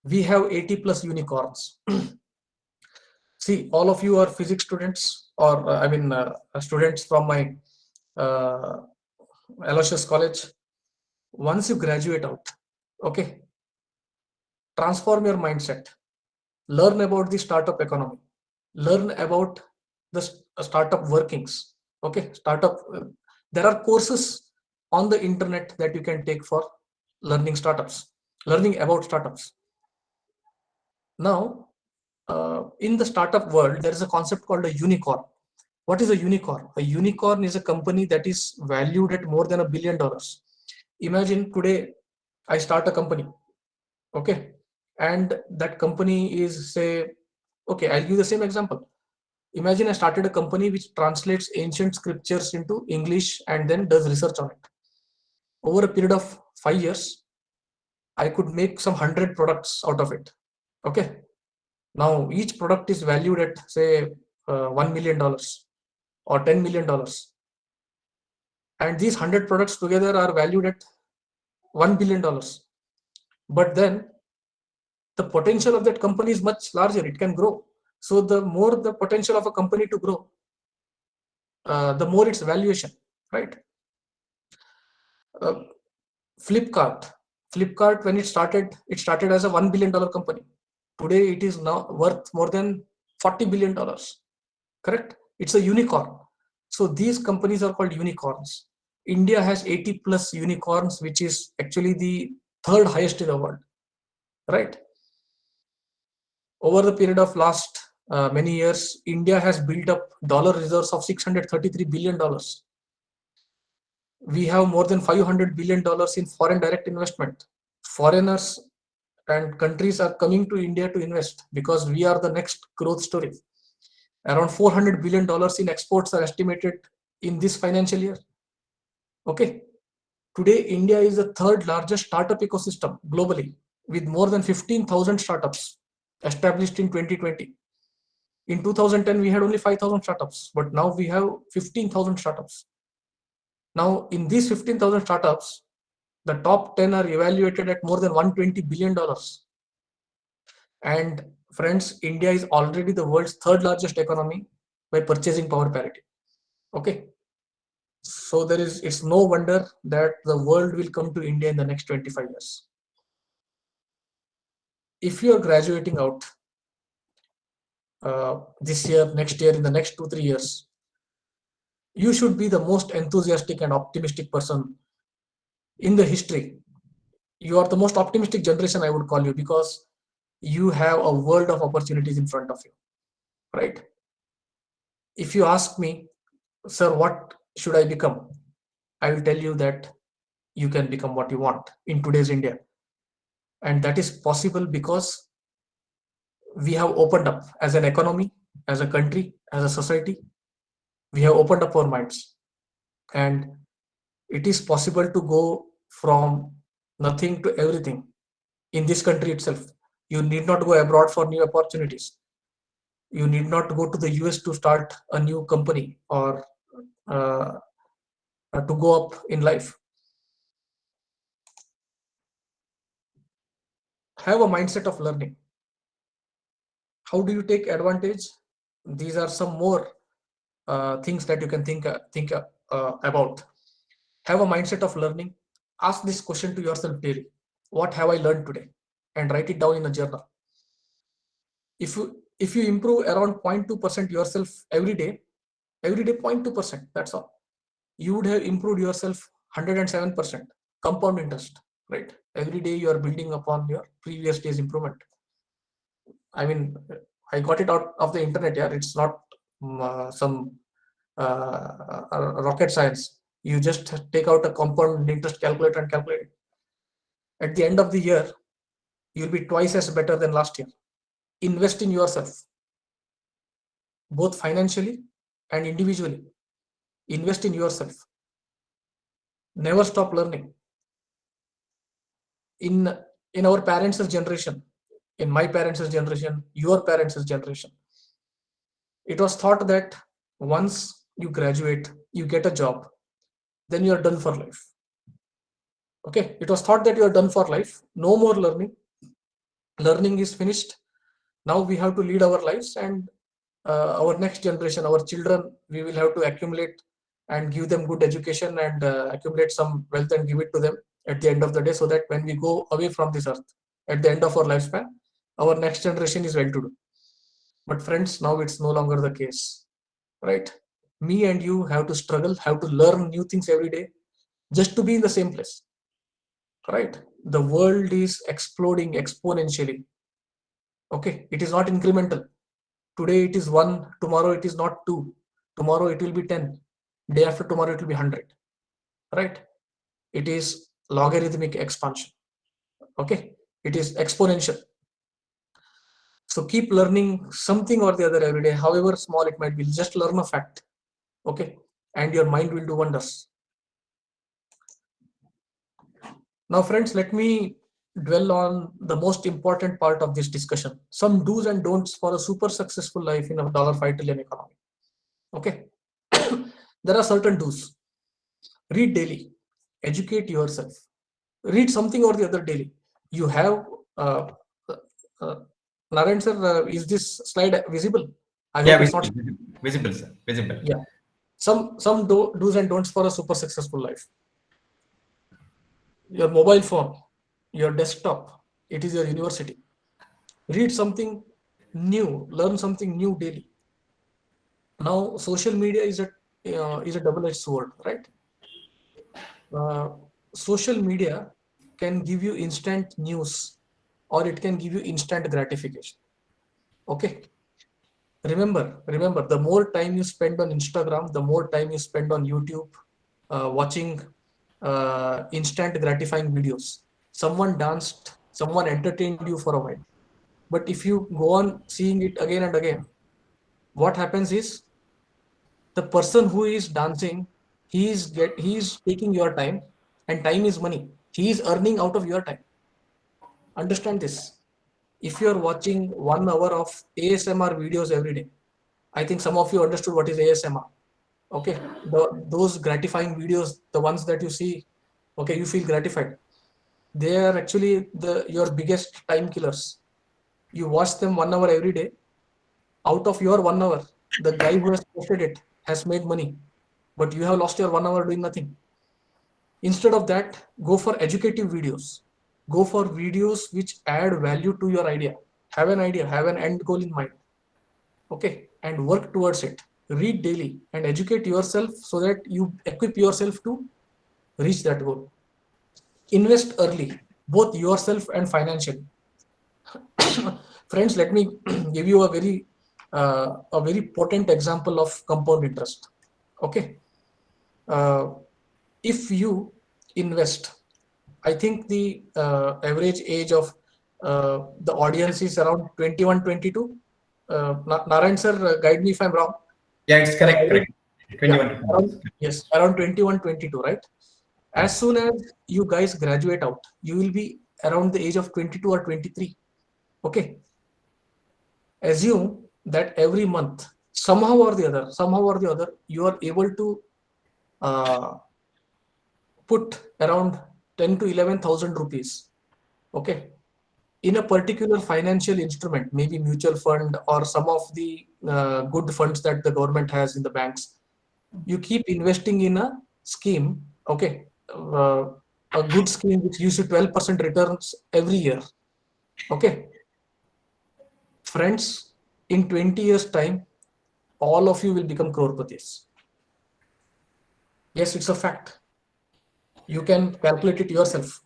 We have 80 plus unicorns. See, all of you are physics students, or students from my Aloysius College. Once you graduate out, okay, transform your mindset, learn about the startup economy, learn about the startup workings. Okay, there are courses on the internet that you can take for learning about startups. Now, in the startup world, there is a concept called a unicorn. What is a unicorn? A unicorn is a company that is valued at more than $1 billion. Imagine today I start a company, okay, and that company is, say, okay, I'll give the same example. Imagine I started a company which translates ancient scriptures into English and then does research on it. Over a period of 5 years, I could make some 100 products out of it. Okay. Now each product is valued at, say, $1 million or $10 million. And these 100 products together are valued at $1 billion. But then the potential of that company is much larger. It can grow. So the more the potential of a company to grow, the more its valuation, right? Flipkart, when it started as a $1 billion company. Today it is now worth more than $40 billion. Correct? It's a unicorn. So these companies are called unicorns. India has 80 plus unicorns, which is actually the third highest in the world, right? Over the period of last many years, India has built up dollar reserves of $633 billion. We have more than $500 billion in foreign direct investment. Foreigners and countries are coming to India to invest because we are the next growth story. Around $400 billion in exports are estimated in this financial year. Okay. Today, India is the third largest startup ecosystem globally, with more than 15,000 startups established in 2020. In 2010, we had only 5,000 startups, but now we have 15,000 startups. Now, in these 15,000 startups, the top 10 are evaluated at more than $120 billion. And friends, India is already the world's third largest economy by purchasing power parity. Okay. So it's no wonder that the world will come to India in the next 25 years. If you are graduating out this year, next year, in the next 2-3 years, you should be the most enthusiastic and optimistic person in the history. You are the most optimistic generation, I would call you, because you have a world of opportunities in front of you, right? If you ask me, sir, what should I become? I will tell you that you can become what you want in today's India. And that is possible because we have opened up as an economy, as a country, as a society. We have opened up our minds. And it is possible to go from nothing to everything in this country itself. You need not go abroad for new opportunities. You need not go to the US to start a new company or to go up in life. Have a mindset of learning. How do you take advantage? These are some more things that you can think about. Have a mindset of learning. Ask this question to yourself daily. What have I learned today? and write it down in a journal. If you improve around 0.2% yourself every day 0.2%, that's all, you would have improved yourself 107% compound interest, right? Every day you are building upon your previous day's improvement. I mean, I got it out of the internet. Yeah, it's not some rocket science. You just take out a compound interest calculator and calculate it. At the end of the year, you'll be twice as better than last year. Invest in yourself, both financially and individually. Invest in yourself. Never stop learning. In our parents' generation, in my parents' generation, your parents' generation, it was thought that once you graduate, you get a job, then you are done for life. Okay, it was thought that you are done for life. No more learning. Learning is finished. Now we have to lead our lives, and our next generation, our children, we will have to accumulate and give them good education and accumulate some wealth and give it to them at the end of the day, so that when we go away from this earth at the end of our lifespan, our next generation is well to do. But friends, now it's no longer the case, right? Me and you have to struggle, have to learn new things every day just to be in the same place, right? The world is exploding exponentially. Okay, it is not incremental. Today it is 1, tomorrow it is not 2, tomorrow it will be 10, day after tomorrow it will be 100, right? It is logarithmic expansion. Okay, it is exponential. So keep learning something or the other every day, however small it might be. Just learn a fact, okay, and your mind will do wonders. Now friends, let me dwell on the most important part of this discussion, some do's and don'ts for a super successful life in a $5 trillion economy. Okay, there are certain do's. Read daily, educate yourself, read something or the other daily. You have Narayan sir, is this slide visible? I hope it's not visible, sir. Visible. Yeah, some do's and don'ts for a super successful life. Your mobile phone, your desktop, it is your university. Read something new, learn something new daily. Now social media is a double-edged sword, right? Social media can give you instant news, or it can give you instant gratification. Okay, remember, the more time you spend on Instagram, the more time you spend on YouTube watching instant gratifying videos. Someone danced, someone entertained you for a while, but if you go on seeing it again and again, what happens is the person who is dancing, he is taking your time, and time is money. He is earning out of your time. Understand this. If you are watching 1 hour of ASMR videos every day, I think some of you understood what is ASMR. Okay, those gratifying videos, the ones that you see, okay, you feel gratified. They are actually your biggest time killers. You watch them 1 hour every day. Out of your 1 hour, the guy who has posted it has made money, but you have lost your 1 hour doing nothing. Instead of that, go for educative videos. Go for videos which add value to your idea. Have an idea, have an end goal in mind. Okay, and work towards it. Read daily and educate yourself so that you equip yourself to reach that goal. Invest early, both yourself and financially. Friends, let me give you a very potent example of compound interest. Okay, if you invest, I think the average age of the audience is around 21, 22. Narayan sir, guide me if I'm wrong. Yeah, it's correct. 21. Yeah, around 21, 22, right? As soon as you guys graduate out, you will be around the age of 22 or 23. Okay. Assume that every month, somehow or the other, you are able to put around 10 to 11,000 rupees. Okay. In a particular financial instrument, maybe mutual fund or some of the good funds that the government has in the banks. You keep investing in a scheme, okay, a good scheme which gives you 12% returns every year. Okay. Friends, in 20 years time, all of you will become crorepati's. Yes, it's a fact. You can calculate it yourself.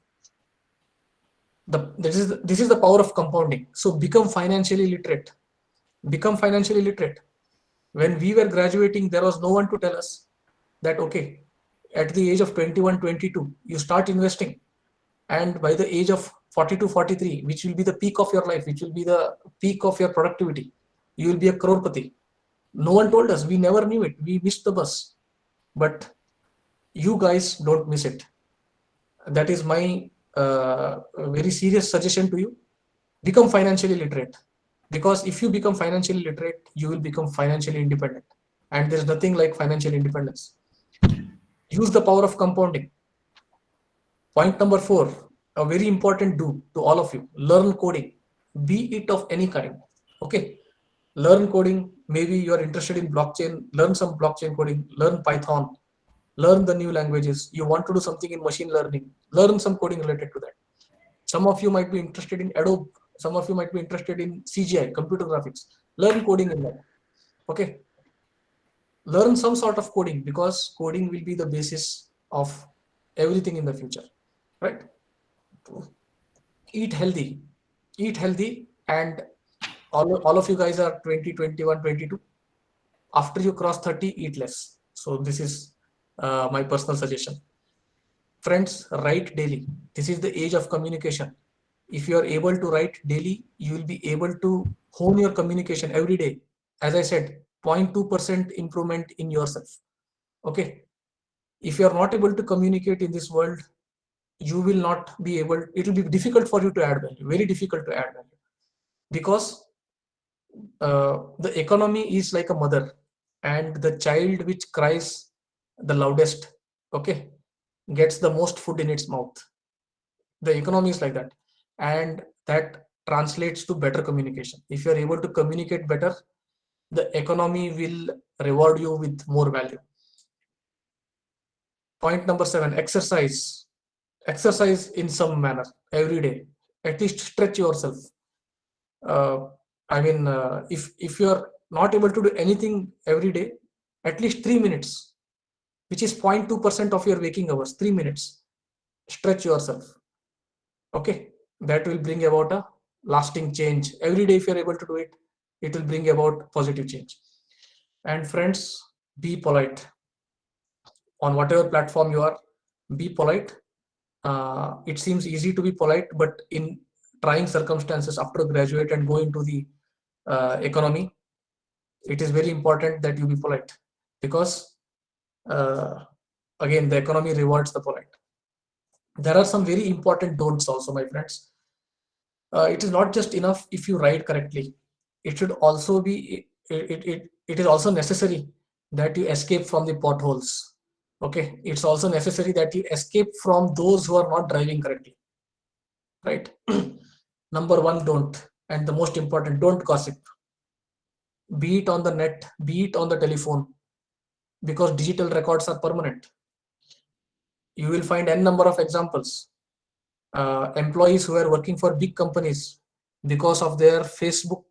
This is the power of compounding. So become financially literate. Become financially literate. When we were graduating, there was no one to tell us that, okay, at the age of 21, 22, you start investing. And by the age of 42, 43, which will be the peak of your life, which will be the peak of your productivity, you will be a crorepati. No one told us. We never knew it. We missed the bus. But you guys don't miss it. That is my very serious suggestion to you. Become financially literate. Because if you become financially literate, you will become financially independent. And there's nothing like financial independence. Use the power of compounding. Point number 4, a very important do to all of you, learn coding, be it of any kind. Okay, learn coding. Maybe you are interested in blockchain, learn some blockchain coding, learn Python, learn the new languages. You want to do something in machine learning, learn some coding related to that. Some of you might be interested in Adobe, some of you might be interested in CGI, computer graphics, learn coding in that. Okay, learn some sort of coding, because coding will be the basis of everything in the future, right? Eat healthy, and all of you guys are 20, 21, 22. After you cross 30, eat less. So this is my personal suggestion. Friends, write daily. This is the age of communication. If you are able to write daily, you will be able to hone your communication every day. As I said, 0.2% improvement in yourself. Okay, if you are not able to communicate in this world, you will not be able, it will be difficult for you to add value, very difficult to add value, because the economy is like a mother, and the child which cries the loudest, okay, gets the most food in its mouth. The economy is like that, and that translates to better communication. If you are able to communicate better, the economy will reward you with more value. Point number 7, exercise. Exercise in some manner every day. At least stretch yourself. If you are not able to do anything every day, at least 3 minutes, which is 0.2% of your waking hours, 3 minutes, stretch yourself. Okay, that will bring about a lasting change. Every day, if you're able to do it, it will bring about positive change. And friends, be polite. On whatever platform you are, be polite. It seems easy to be polite, but in trying circumstances after graduate and go into the economy, it is very important that you be polite, because again, the economy rewards the polite. There are some very important don'ts also, my friends. It is not just enough if you write correctly. It should also be, it is also necessary that you escape from the potholes. Okay, it's also necessary that you escape from those who are not driving correctly, right? Number 1, don't. And the most important, don't gossip. Be it on the net, be it on the telephone, because digital records are permanent. You will find n number of examples. Employees who are working for big companies, because of their Facebook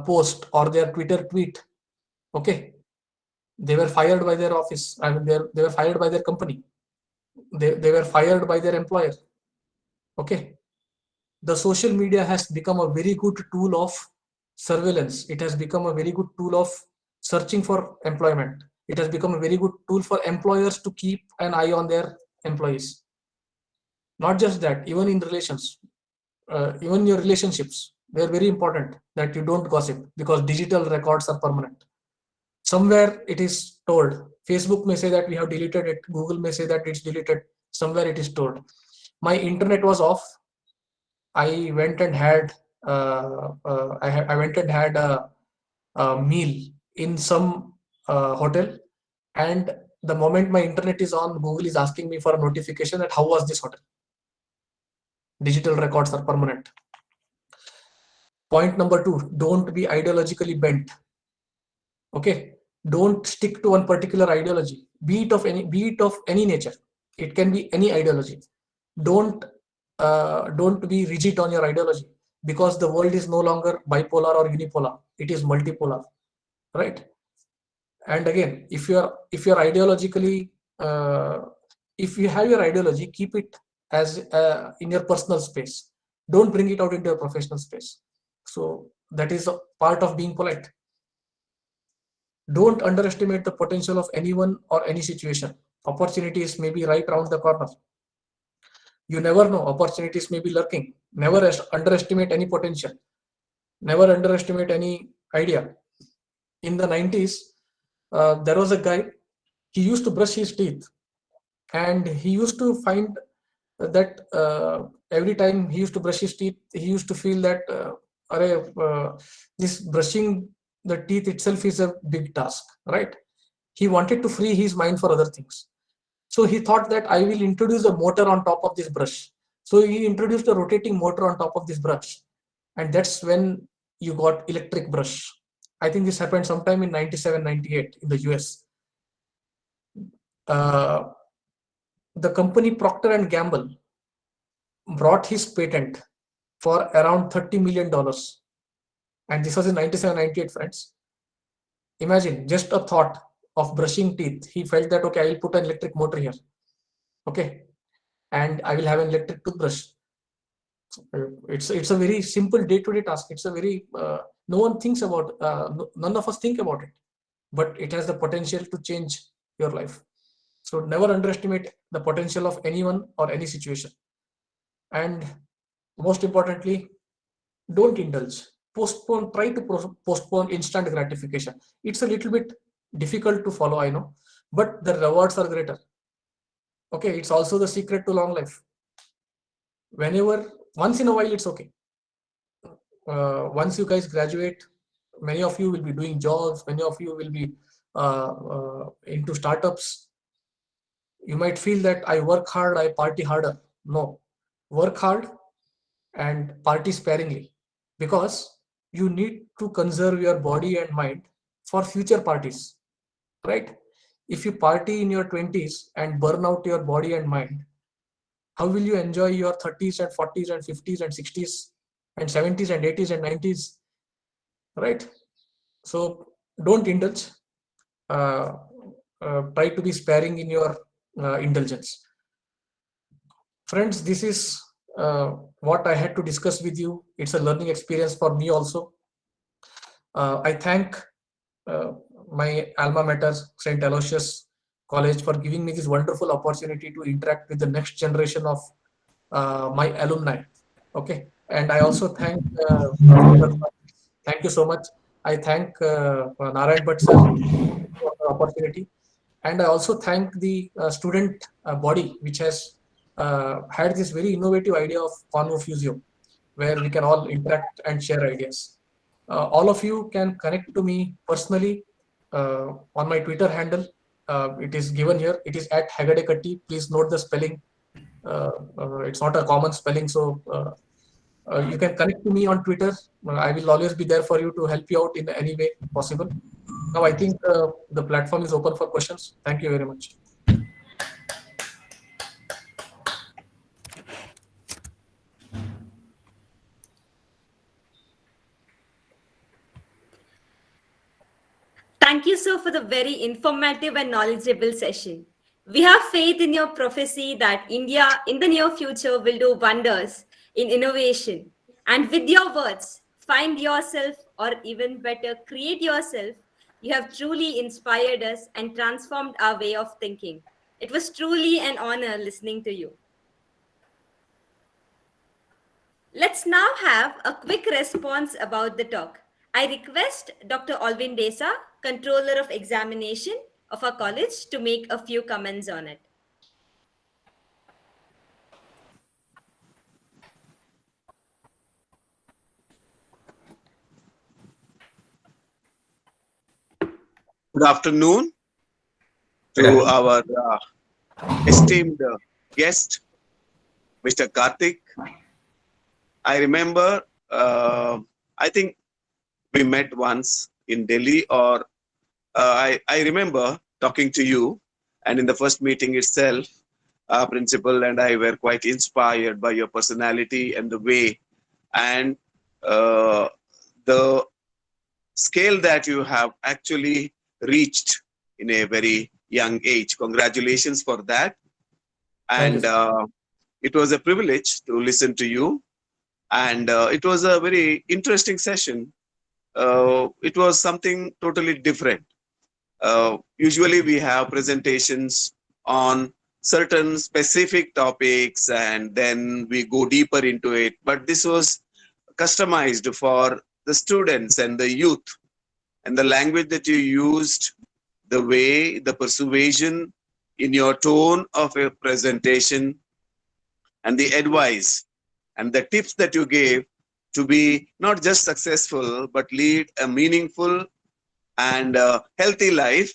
post or their Twitter tweet, okay, they were fired by their office. I mean, they were fired by their company. They were fired by their employer. Okay, the social media has become a very good tool of surveillance. It has become a very good tool of searching for employment. It has become a very good tool for employers to keep an eye on their employees. Not just that, even in relations, even your relationships, they're very important that you don't gossip, because digital records are permanent. Somewhere it is told. Facebook may say that we have deleted it. Google may say that it's deleted. Somewhere it is told. My internet was off. I went and had I went and had a meal in some hotel, and the moment my internet is on, Google is asking me for a notification that how was this hotel. Digital records are permanent. Point number 2, don't be ideologically bent. Okay, don't stick to one particular ideology, be it of any nature. It can be any ideology. Don't be rigid on your ideology. because the world is no longer bipolar or unipolar, it is multipolar, right? And again, if you're ideologically, if you have your ideology, keep it as in your personal space. Don't bring it out into your professional space. So that is a part of being polite. Don't underestimate the potential of anyone or any situation. Opportunities may be right around the corner. You never know. Opportunities may be lurking. Never underestimate any potential. Never underestimate any idea. In the 90s, there was a guy, he used to brush his teeth, and he used to find that every time he used to brush his teeth, he used to feel that this brushing the teeth itself is a big task, right? He wanted to free his mind for other things. So he thought that I will introduce a motor on top of this brush. So he introduced a rotating motor on top of this brush. And that's when you got electric brush. I think this happened sometime in 97, 98 in the US. The company Procter and Gamble brought his patent for around $30 million. And this was in 97, 98, friends. Imagine just a thought of brushing teeth. He felt that, okay, I will put an electric motor here. Okay. And I will have an electric toothbrush. It's a very simple day-to-day task. It's a very, no one thinks about, none of us think about it, but it has the potential to change your life. So never underestimate the potential of anyone or any situation. And most importantly, don't indulge. Try to postpone instant gratification. It's a little bit difficult to follow, I know, but the rewards are greater. Okay, it's also the secret to long life. Whenever, once in a while, it's okay. Once you guys graduate, many of you will be doing jobs, many of you will be into startups. You might feel that I work hard, I party harder. No, work hard and party sparingly, because you need to conserve your body and mind for future parties, right? If you party in your 20s and burn out your body and mind, how will you enjoy your 30s and 40s and 50s and 60s and 70s and 80s and 90s, right? So don't indulge. Try to be sparing in your indulgence. Friends, this is what I had to discuss with you. It's a learning experience for me also. I thank my alma mater, St. Aloysius College, for giving me this wonderful opportunity to interact with the next generation of my alumni. Okay, and I also thank thank you so much. I thank Narayan Bhatt sir for the opportunity, and I also thank the student body, which has had this very innovative idea of Convofusio, where we can all interact and share ideas. All of you can connect to me personally on my Twitter handle. It is given here. It is at Hegadekatti. Please note the spelling. It's not a common spelling, so you can connect to me on Twitter. I will always be there for you to help you out in any way possible. Now I think the platform is open for questions. Thank you very much. Thank you, sir, for the very informative and knowledgeable session. We have faith in your prophecy that India in the near future will do wonders in innovation. And with your words, find yourself, or even better, create yourself. You have truly inspired us and transformed our way of thinking. It was truly an honor listening to you. Let's now have a quick response about the talk. I request Dr. Alvin Desa, Controller of Examination of our college, to make a few comments on it. Good afternoon to our esteemed guest, Mr. Karthik. I remember, I think we met once in Delhi, or I remember talking to you, and in the first meeting itself, principal and I were quite inspired by your personality and the way, and the scale that you have actually reached in a very young age. Congratulations for that. Thank you, And it was a privilege to listen to you. And it was a very interesting session. It was something totally different. Usually we have presentations on certain specific topics and then we go deeper into it. But this was customized for the students and the youth, and the language that you used, the way, the persuasion in your tone of a presentation, and the advice and the tips that you gave to be not just successful but lead a meaningful and healthy life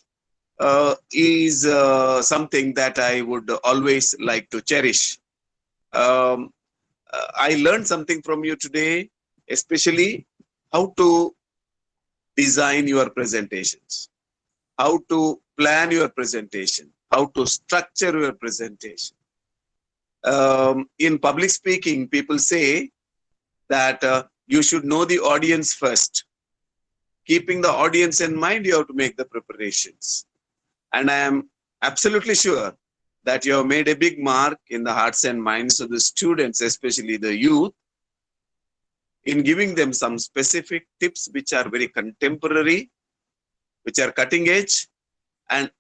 is something that I would always like to cherish. I learned something from you today, especially how to design your presentations, how to plan your presentation, how to structure your presentation. In public speaking, people say that you should know the audience first. Keeping the audience in mind, you have to make the preparations. And I am absolutely sure that you have made a big mark in the hearts and minds of the students, especially the youth, in giving them some specific tips which are very contemporary, which are cutting edge. And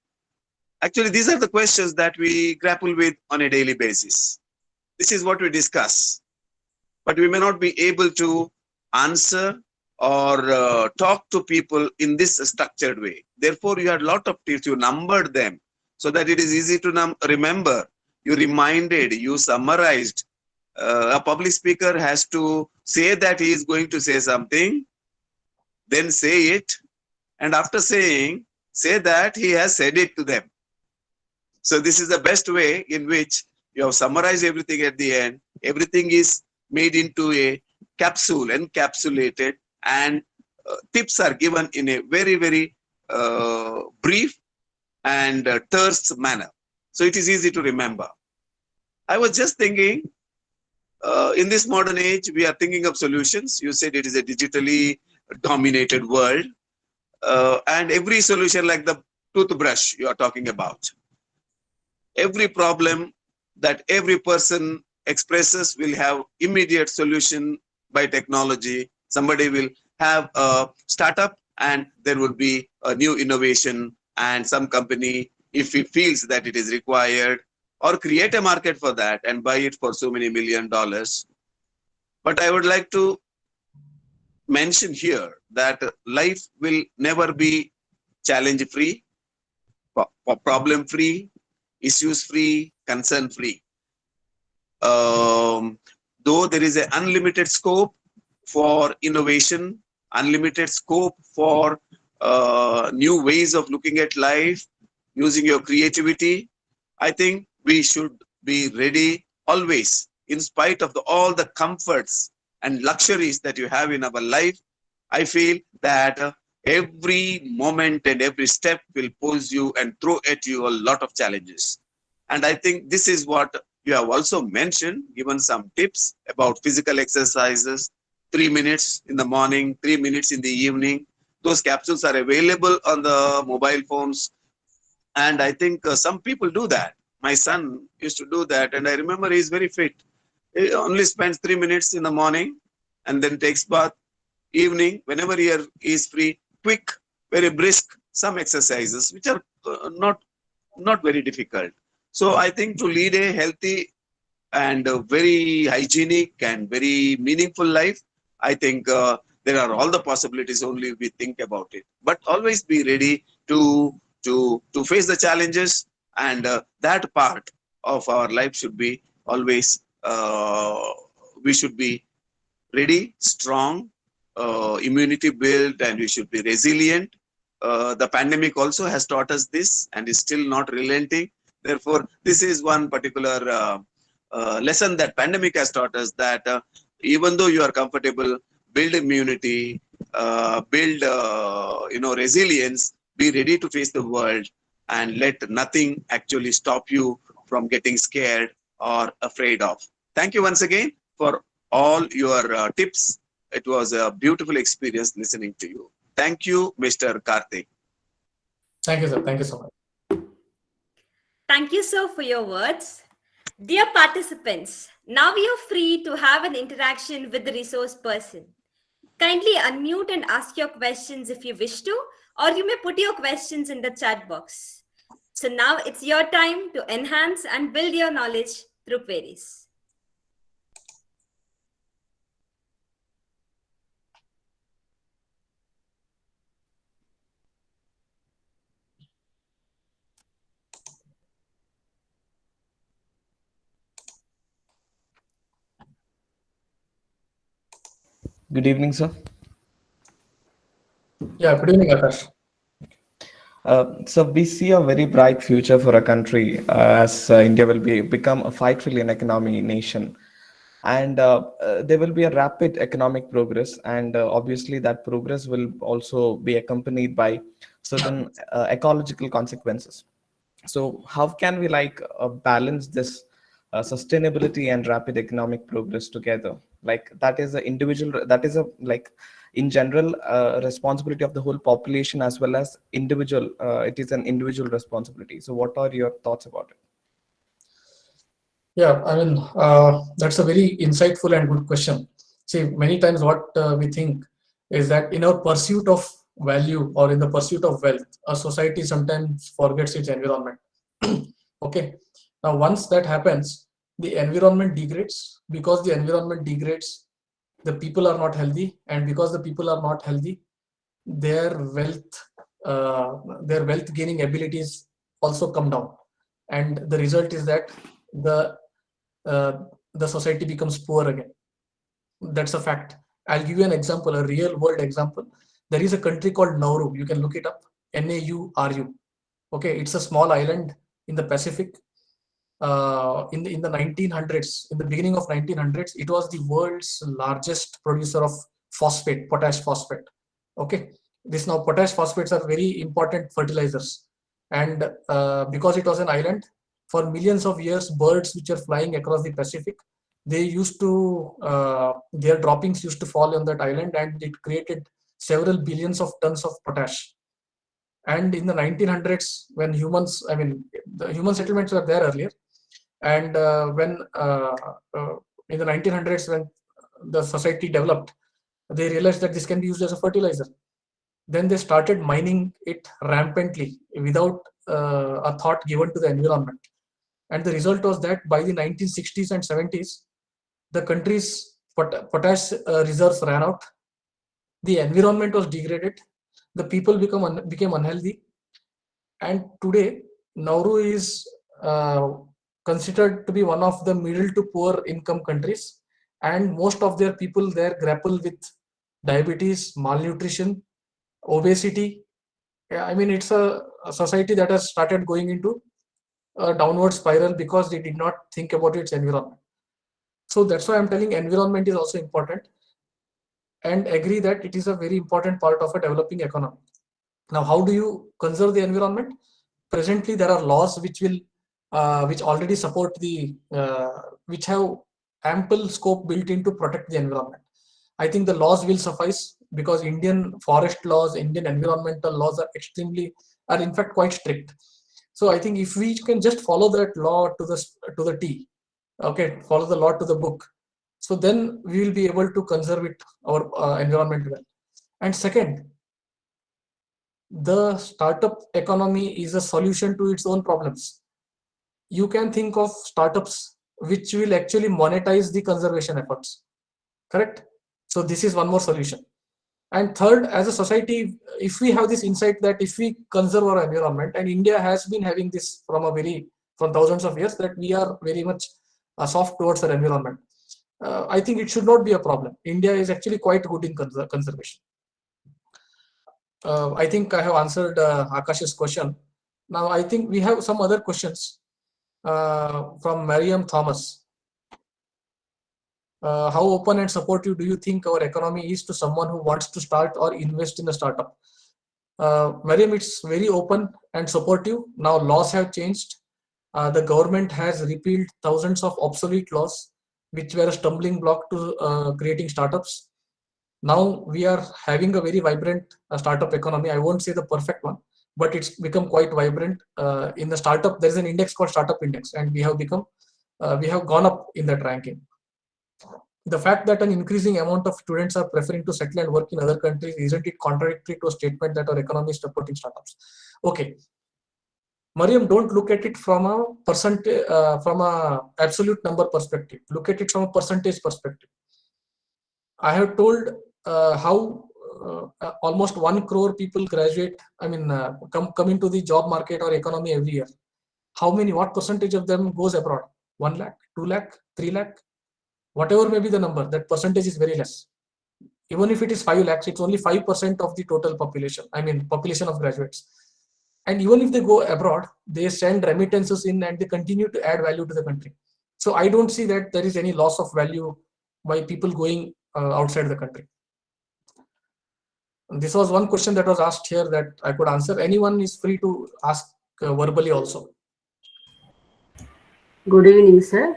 actually, these are the questions that we grapple with on a daily basis. This is what we discuss. But we may not be able to answer or talk to people in this structured way. Therefore, you had a lot of tips, you numbered them so that it is easy to remember. You reminded, you summarized. A public speaker has to say that he is going to say something, then say it, and after saying, say that he has said it to them. So this is the best way in which you have summarized everything at the end. Everything is made into a capsule, encapsulated, and tips are given in a very, very brief and terse manner. So it is easy to remember. I was just thinking, in this modern age, we are thinking of solutions. You said it is a digitally dominated world. And every solution, like the toothbrush you are talking about, every problem that every person expresses will have immediate solution by technology. Somebody will have a startup and there will be a new innovation, and some company, if he feels that it is required, or create a market for that and buy it for so many $1 million. But I would like to mention here that life will never be challenge free, problem free, issues free, concern free. Though there is an unlimited scope for innovation, unlimited scope for new ways of looking at life, using your creativity, I think we should be ready always, in spite of all the comforts and luxuries that you have in our life. I feel that every moment and every step will pose you and throw at you a lot of challenges. And I think this is what you have also mentioned, given some tips about physical exercises, 3 minutes in the morning, 3 minutes in the evening. Those capsules are available on the mobile phones. And I think some people do that. My son used to do that. And I remember he's very fit. He only spends 3 minutes in the morning and then takes bath. Evening, whenever he is free, quick, very brisk, some exercises, which are not very difficult. So I think to lead a healthy and very hygienic and very meaningful life, I think there are all the possibilities only if we think about it. But always be ready to face the challenges, and that part of our life should be always, we should be ready, strong, immunity built, and we should be resilient. The pandemic also has taught us this and is still not relenting. Therefore, this is one particular lesson that pandemic has taught us, that even though you are comfortable, build immunity, build resilience, be ready to face the world, and let nothing actually stop you from getting scared or afraid of. Thank you once again for all your tips, It was a beautiful experience listening to you. Thank you, Mr. Karthik. Thank you, sir. Thank you so much. Thank you, sir, for your words. Dear participants, now we are free to have an interaction with the resource person. Kindly unmute and ask your questions if you wish to, or you may put your questions in the chat box. So now it's your time to enhance and build your knowledge through queries. Good evening, sir. Yeah, good evening, Akash. So we see a very bright future for a country as India will become a 5 trillion economy nation, and there will be a rapid economic progress, and obviously that progress will also be accompanied by certain ecological consequences. So how can we balance this sustainability and rapid economic progress together? Like that is a individual, that is a like in general responsibility of the whole population as well as individual. It is an individual responsibility. So what are your thoughts about it? Yeah, I mean, that's a very insightful and good question. See, many times what we think is that in our pursuit of value or in the pursuit of wealth, a society sometimes forgets its environment. Okay. Now, once that happens, the environment degrades. Because the environment degrades, the people are not healthy, and because the people are not healthy, their wealth gaining abilities also come down, and the result is that the society becomes poor again. That's a fact. I'll give you an example, a real world example. There is a country called Nauru. You can look it up. Nauru. Okay, it's a small island in the Pacific. In the 1900s, in the beginning of 1900s, it was the world's largest producer of phosphate, potash phosphate. Okay, this now potash phosphates are very important fertilizers, and because it was an island, for millions of years, birds which are flying across the Pacific, they used to their droppings used to fall on that island, and it created several billions of tons of potash. And in the 1900s, when humans, I mean, the human settlements were there earlier, and when in the 1900s, when the society developed, they realized that this can be used as a fertilizer. Then they started mining it rampantly without a thought given to the environment. And the result was that by the 1960s and 70s, the country's potash reserves ran out. The environment was degraded. The people became unhealthy. And today, Nauru is considered to be one of the middle to poor income countries. And most of their people there grapple with diabetes, malnutrition, obesity. Yeah, I mean, it's a society that has started going into a downward spiral because they did not think about its environment. So that's why I'm telling environment is also important, and agree that it is a very important part of a developing economy. Now, how do you conserve the environment? Presently, there are laws which already support which have ample scope built in to protect the environment. I think the laws will suffice because Indian forest laws, Indian environmental laws are in fact quite strict. So I think if we can just follow that law to the T, okay, follow the law to the book, so then we will be able to conserve our environment well. And second, the startup economy is a solution to its own problems. You can think of startups which will actually monetize the conservation efforts, correct? So this is one more solution. And third, as a society, if we have this insight that if we conserve our environment, and India has been having this from thousands of years, that we are very much soft towards our environment, I think it should not be a problem. India is actually quite good in conservation. I think I have answered Akash's question. Now I think we have some other questions from Mariam Thomas. How open and supportive do you think our economy is to someone who wants to start or invest in a startup? Mariam, it's very open and supportive. Now laws have changed. The government has repealed thousands of obsolete laws which were a stumbling block to creating startups. Now we are having a very vibrant startup economy. I won't say the perfect one, but it's become quite vibrant. In the startup, there is an index called Startup Index, and we have gone up in that ranking. The fact that an increasing amount of students are preferring to settle and work in other countries, isn't it contradictory to a statement that our economy is supporting startups? Okay, Mariam, don't look at it from a percentage, from a absolute number perspective. Look at it from a percentage perspective. I have told how almost 1 crore people graduate. I mean, come into the job market or economy every year. What percentage of them goes abroad? 1 lakh, 2 lakh, 3 lakh, whatever may be the number. That percentage is very less. Even if it is 5 lakhs, it's only 5% of the total population. I mean, population of graduates. And even if they go abroad, they send remittances in and they continue to add value to the country. So I don't see that there is any loss of value by people going outside the country. This was one question that was asked here that I could answer. Anyone is free to ask verbally also. Good evening, sir.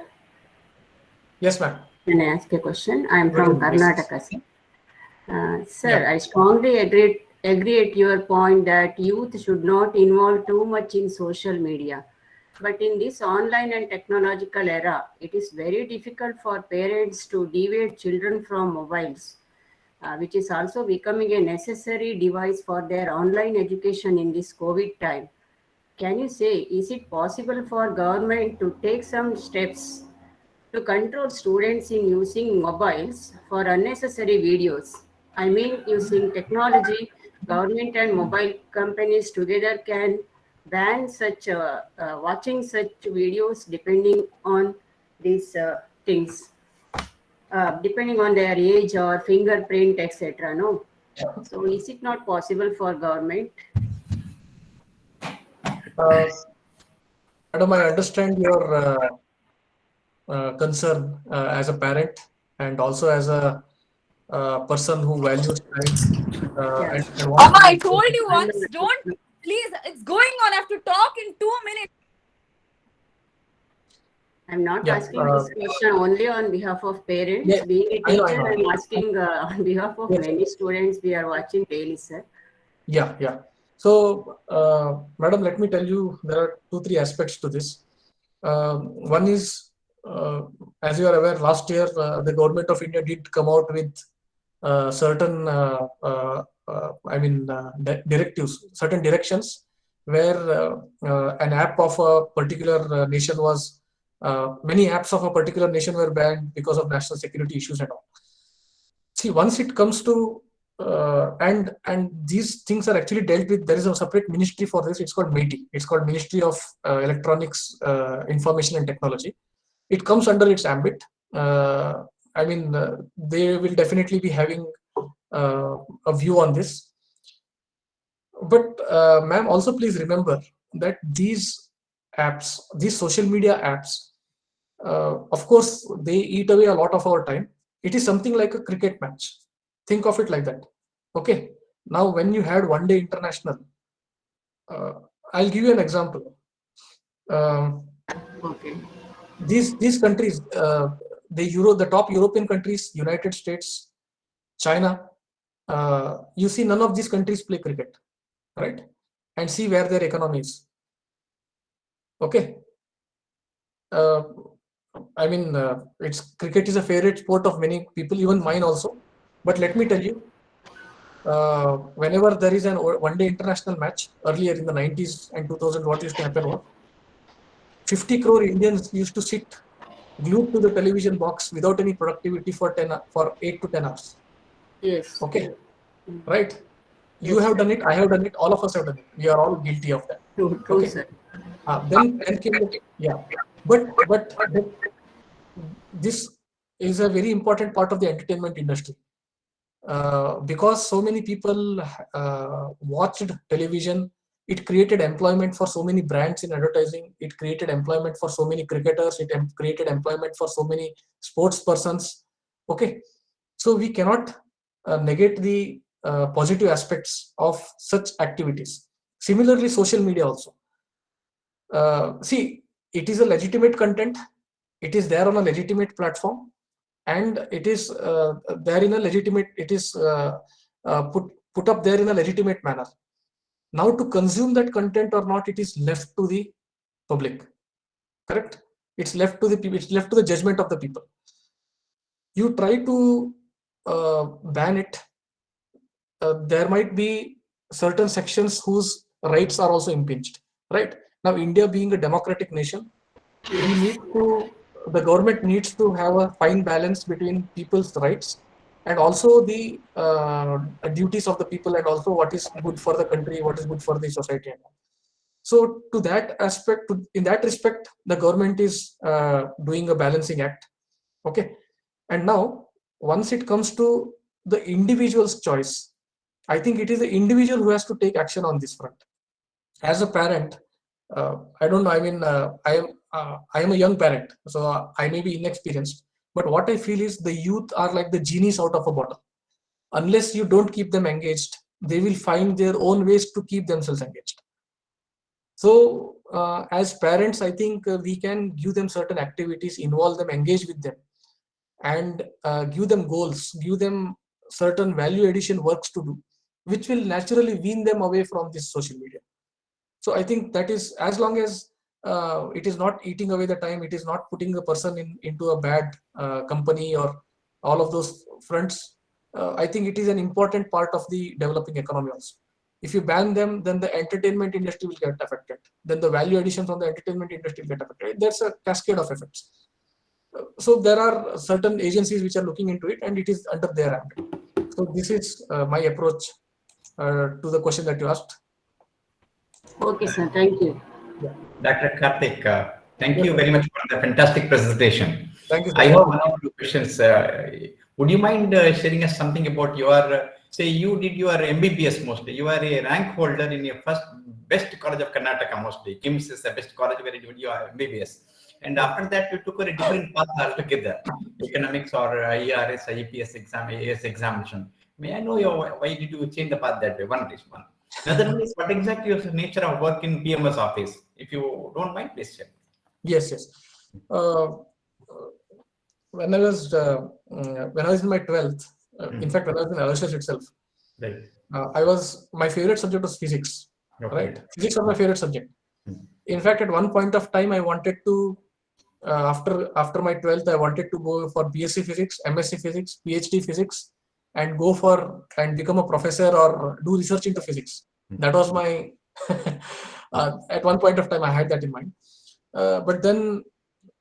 Yes, ma'am. Can I ask a question? I am Good from evening, yes. Karnataka, sir. Sir, I strongly agree at your point that youth should not involve too much in social media. But in this online and technological era, it is very difficult for parents to deviate children from mobiles, which is also becoming a necessary device for their online education in this COVID time. Can you say, is it possible for government to take some steps to control students in using mobiles for unnecessary videos? I mean, using technology, government and mobile companies together can ban such watching such videos depending on these things, depending on their age or fingerprint, etc. No, so is it not possible for government? Madam, I understand your concern as a parent and also as a person who values time. Mama, I told you once, don't, please, it's going on. I have to talk in 2 minutes. I'm not asking this question only on behalf of parents. Yeah, Being a I know. teacher, I'm asking on behalf of many students we are watching daily, sir. Yeah. So, madam, let me tell you, there are 2-3 aspects to this. One is, as you are aware, last year the government of India did come out with certain, directives, certain directions, where an app of a particular nation was, many apps of a particular nation were banned because of national security issues and all. See, once it comes to and these things are actually dealt with. There is a separate ministry for this. It's called MeitY. It's called Ministry of Electronics, Information and Technology. It comes under its ambit. They will definitely be having a view on this. But ma'am, also please remember that these apps, these social media apps, of course, they eat away a lot of our time. It is something like a cricket match. Think of it like that. Okay. Now, when you had one day international, I'll give you an example. Okay. These countries, the top European countries, United States, China, you see none of these countries play cricket, right? And see where their economy is. Okay. Cricket is a favorite sport of many people, even mine also. But let me tell you, whenever there is an one-day international match, earlier in the 90s and 2000, what used to happen was 50 crore Indians used to sit glued to the television box without any productivity for 8 to 10 hours. Yes. Okay. Right. You have done it. I have done it. All of us have done it. We are all guilty of that. True, okay. Sir. Then came but this is a very important part of the entertainment industry. Because so many people watched television, it created employment for so many brands in advertising. It created employment for so many cricketers. It created employment for so many sports persons. Okay, so we cannot negate the positive aspects of such activities. Similarly, social media also. See, it is a legitimate content. It is there on a legitimate platform, and it is there in a legitimate, it is put up there in a legitimate manner. Now to consume that content or not, it is left to the public, correct? It's left to the people, it's left to the judgment of the people. You try to ban it, there might be certain sections whose rights are also impinged, right? Now, India being a democratic nation, we need to, the government needs to have a fine balance between people's rights and also the duties of the people, and also what is good for the country, what is good for the society. So to that aspect, in that respect, the government is doing a balancing act. Okay. And now, once it comes to the individual's choice, I think it is the individual who has to take action on this front. As a parent, I don't know, I mean, I am a young parent, so I may be inexperienced, but what I feel is the youth are like the genies out of a bottle. Unless you don't keep them engaged, they will find their own ways to keep themselves engaged. So as parents, I think we can give them certain activities, involve them, engage with them, and give them goals, give them certain value addition works to do, which will naturally wean them away from this social media. So I think that is, as long as it is not eating away the time, it is not putting the person into a bad company or all of those fronts, I think it is an important part of the developing economy also. If you ban them, then the entertainment industry will get affected. Then the value additions on the entertainment industry will get affected. There's a cascade of effects. So there are certain agencies which are looking into it, and it is under their ambit. So this is my approach to the question that you asked. Okay, sir. Thank you. Dr. Karthik, thank you very much for the fantastic presentation. Thank you, sir. I have one or two questions. Would you mind sharing us something about your, say you did your MBBS mostly, you are a rank holder in your first best college of Karnataka mostly. KIMS is the best college where you did your MBBS. And after that, you took a different path altogether, economics or IRS, IPS exam, AS examination. May I know why did you change the path that way? One is one. Another one is, what exactly is the nature of work in PMS office? If you don't mind, please share. Yes, yes. When I was in my 12th, in fact, when I was in LSS itself, Right. my favorite subject was physics. Okay. Right, physics was my favorite subject. In fact, at one point of time, I wanted to, after my 12th, I wanted to go for BSc Physics, MSc Physics, PhD Physics, and go for and become a professor or do research into physics. That was my at one point of time I had that in mind. But then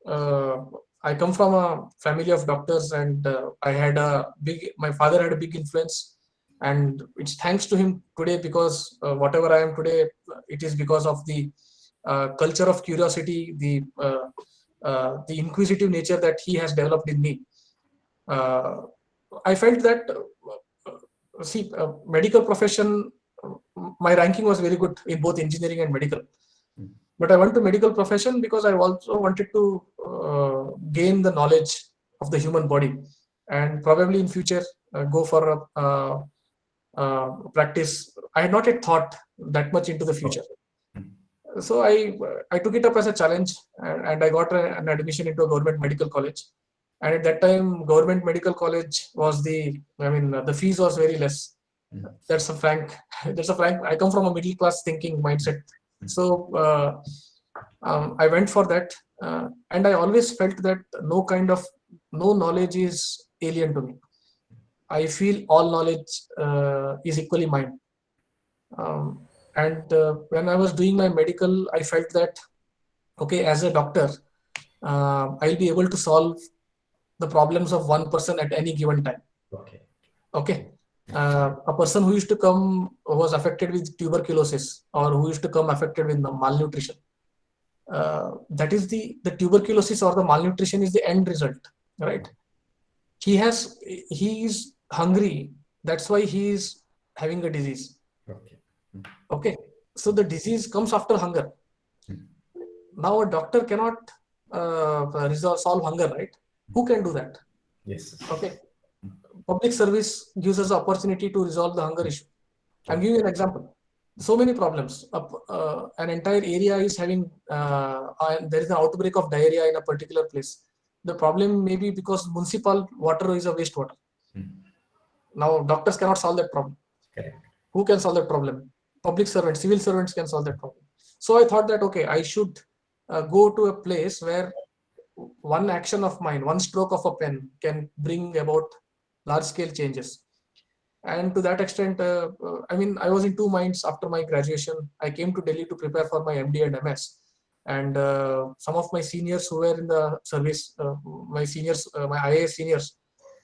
I come from a family of doctors, and my father had a big influence, and it's thanks to him today, because whatever I am today, it is because of the culture of curiosity, the inquisitive nature that he has developed in me. I felt that, medical profession, my ranking was very good in both engineering and medical. But I went to medical profession because I also wanted to gain the knowledge of the human body, and probably in future go for a practice. I had not yet thought that much into the future. So I took it up as a challenge, and I got an admission into a government medical college. And at that time, government medical college was the fees was very less. That's a frank. I come from a middle class thinking mindset. So I went for that, and I always felt that no knowledge is alien to me. I feel all knowledge is equally mine. And when I was doing my medical, I felt that, okay, as a doctor, I'll be able to solve the problems of one person at any given time. Okay. A person who used to come was affected with tuberculosis, or who used to come affected with malnutrition. That is the tuberculosis or the malnutrition is the end result, right? He is hungry. That's why he is having a disease. Okay. So the disease comes after hunger. Now a doctor cannot solve hunger, right? Who can do that? Yes. Okay. Public service gives us the opportunity to resolve the hunger issue. I'm giving you an example. So many problems. An entire area is having, there is an outbreak of diarrhea in a particular place. the problem may be because municipal water is a wastewater. Hmm. Now doctors cannot solve that problem. Correct. Who can solve that problem? Public servants, civil servants can solve that problem. So I thought that, okay, I should go to a place where one action of mine, one stroke of a pen can bring about large scale changes. And to that extent, I mean, I was in two minds after my graduation. I came to Delhi to prepare for my MD and MS. And some of my seniors who were in the service, my seniors, my IAS seniors,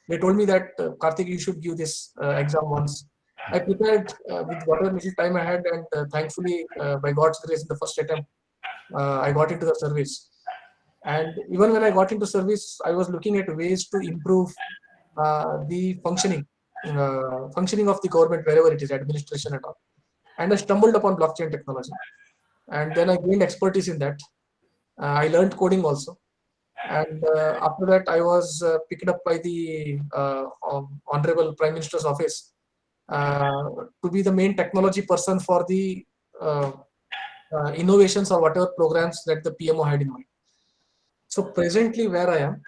they told me that, Karthik, you should give this exam once. I prepared with whatever little time I had, and thankfully, by God's grace, in the first attempt, I got into the service. And even when I got into service, I was looking at ways to improve the functioning of the government wherever it is, administration and all. And I stumbled upon blockchain technology, and then I gained expertise in that. I learned coding also, and after that, I was picked up by the Honorable Prime Minister's office to be the main technology person for the innovations or whatever programs that the PMO had in mind. So presently, where I am,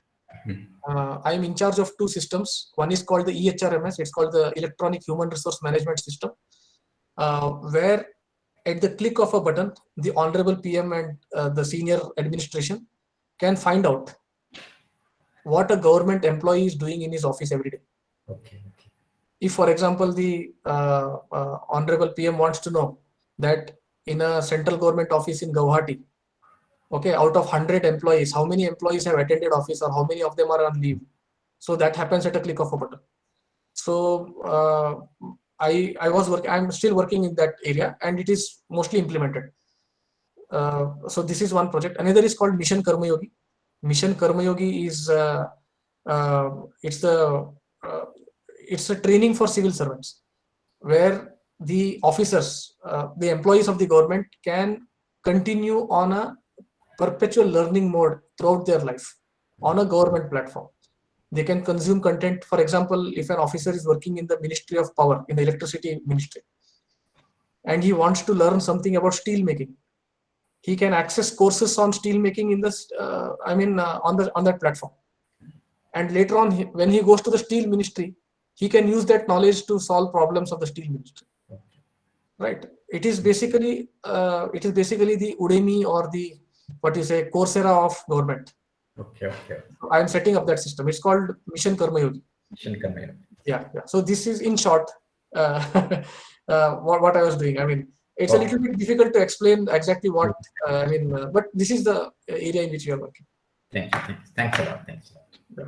I am in charge of two systems. One is called the EHRMS. It's called the Electronic Human Resource Management System, where at the click of a button, the Honorable PM and the senior administration can find out what a government employee is doing in his office every day. Okay. If, for example, the Honorable PM wants to know that in a central government office in Guwahati, okay, out of 100 employees, how many employees have attended office or how many of them are on leave? So that happens at a click of a button. So I'm still working in that area, and it is mostly implemented. So this is one project. Another is called Mission Karmayogi. Mission Karmayogi is it's a training for civil servants, where the officers, the employees of the government, can continue on a perpetual learning mode throughout their life on a government platform. They can consume content. For example, if an officer is working in the Ministry of Power, in the Electricity Ministry, and he wants to learn something about steel making, he can access courses on steel making in this, on that platform. And later on, when he goes to the Steel Ministry, he can use that knowledge to solve problems of the Steel Ministry. Right? It is basically the Udemy or the Coursera of government. Okay. I am setting up that system. It's called Mission Karmayogi. Yeah. So this is, in short, what I was doing. I mean, it's a little bit difficult to explain exactly what but this is the area in which we are working. Thanks a lot. Yeah.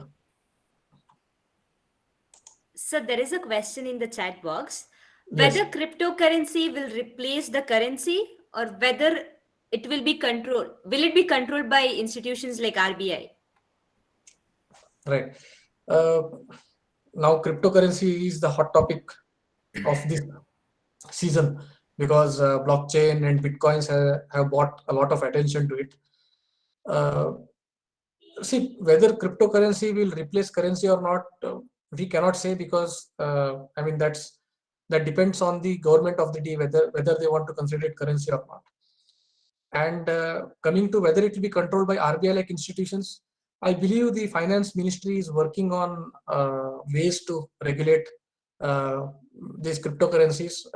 So there is a question in the chat box, Yes. whether cryptocurrency will replace the currency, or whether it will be controlled. Will it be controlled by institutions like RBI? Right. Now, cryptocurrency is the hot topic of this season, because blockchain and bitcoins have brought a lot of attention to it. See, whether cryptocurrency will replace currency or not, we cannot say, because that depends on the government of the day, whether they want to consider it currency or not. And coming to whether it will be controlled by RBI like institutions, I believe the finance ministry is working on ways to regulate these cryptocurrencies.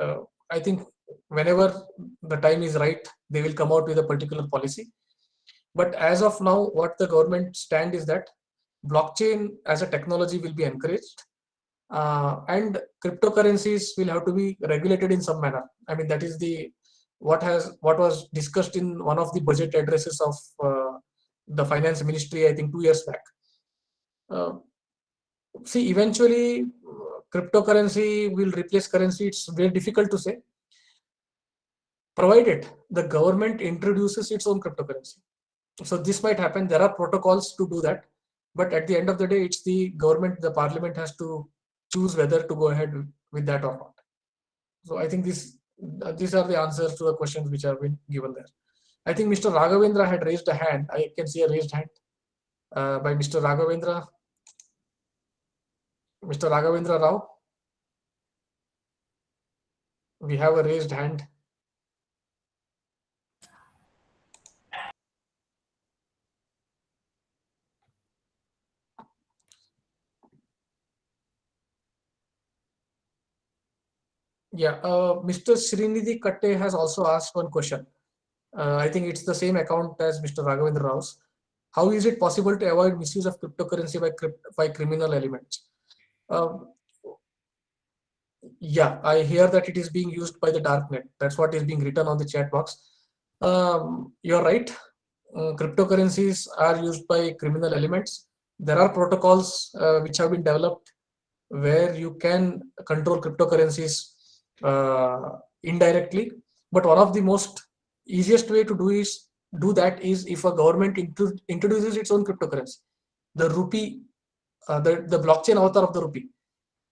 I think whenever the time is right, they will come out with a particular policy. But as of now, what the government stand is that blockchain as a technology will be encouraged, and cryptocurrencies will have to be regulated in some manner. I mean, that is what was discussed in one of the budget addresses of the finance ministry, I think 2 years back. See, eventually cryptocurrency will replace currency. It's very difficult to say, provided the government introduces its own cryptocurrency. So this might happen. There are protocols to do that, but at the end of the day, it's the government, the parliament has to choose whether to go ahead with that or not. So I think these are the answers to the questions which have been given there. I think Mr. Raghavendra had raised a hand. I can see a raised hand by Mr. Raghavendra. Mr. Raghavendra Rao. We have a raised hand. Yeah, Mr. Srinidhi Katte has also asked one question. I think it's the same account as Mr. Raghavendra Rao's. How is it possible to avoid misuse of cryptocurrency by criminal elements? Yeah, I hear that it is being used by the darknet. That's what is being written on the chat box. You're right. Cryptocurrencies are used by criminal elements. There are protocols which have been developed where you can control cryptocurrencies indirectly. But one of the most easiest way to do that is if a government introduces its own cryptocurrency. The rupee, the blockchain avatar of the rupee.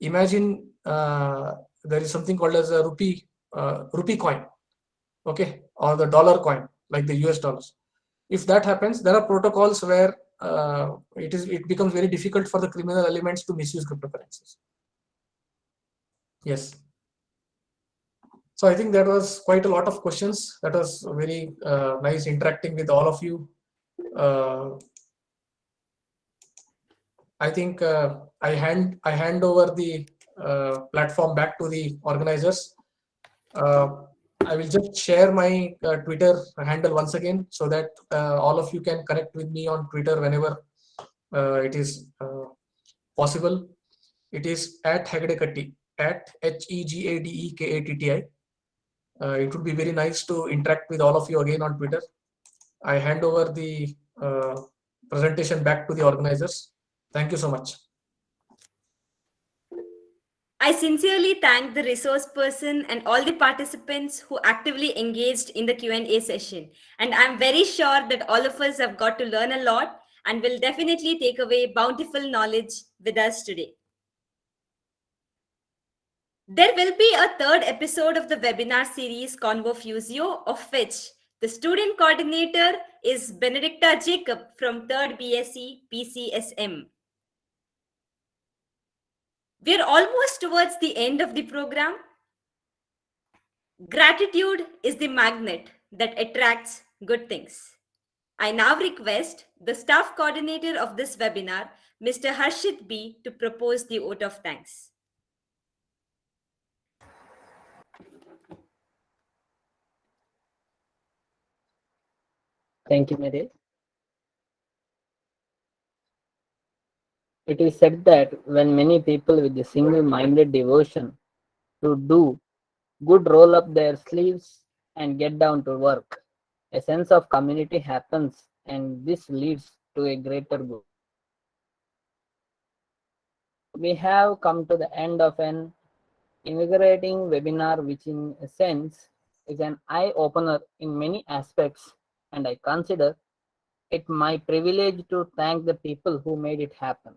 Imagine there is something called as a rupee coin, okay, or the dollar coin, like the US dollars. If that happens, there are protocols where it becomes very difficult for the criminal elements to misuse cryptocurrencies. Yes. So I think that was quite a lot of questions. That was very nice interacting with all of you. I think I hand over the platform back to the organizers. I will just share my Twitter handle once again so that all of you can connect with me on Twitter whenever it is possible. It is at Hegdekatti, at HEGADEKATTI. It would be very nice to interact with all of you again on Twitter. I hand over the presentation back to the organizers. Thank you so much. I sincerely thank the resource person and all the participants who actively engaged in the Q&A session. And I'm very sure that all of us have got to learn a lot and will definitely take away bountiful knowledge with us today. There will be a third episode of the webinar series Convo Fusio, of which the student coordinator is Benedicta Jacob from 3rd BSc PCSM. We're almost towards the end of the program. Gratitude is the magnet that attracts good things. I now request the staff coordinator of this webinar, Mr. Harshit B, to propose the vote of thanks. Thank you, Mary. It is said that when many people with a single-minded devotion to do good roll up their sleeves and get down to work, a sense of community happens and this leads to a greater good. We have come to the end of an invigorating webinar which in a sense is an eye-opener in many aspects, and I consider it my privilege to thank the people who made it happen.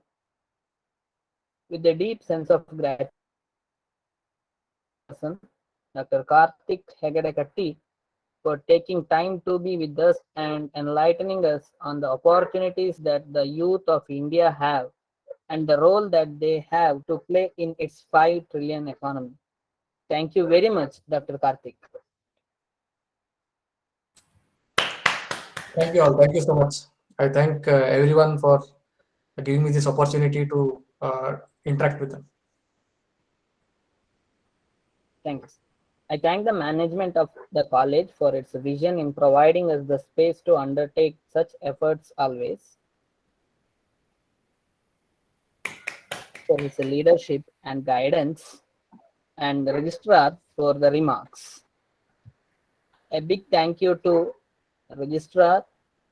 With a deep sense of gratitude, Dr. Karthik Hegdekatti, for taking time to be with us and enlightening us on the opportunities that the youth of India have and the role that they have to play in its 5 trillion economy. Thank you very much, Dr. Karthik. Thank you all. Thank you so much. I thank everyone for giving me this opportunity to interact with them. Thanks. I thank the management of the college for its vision in providing us the space to undertake such efforts always, for his leadership and guidance, and the registrar for the remarks. A big thank you to the registrar,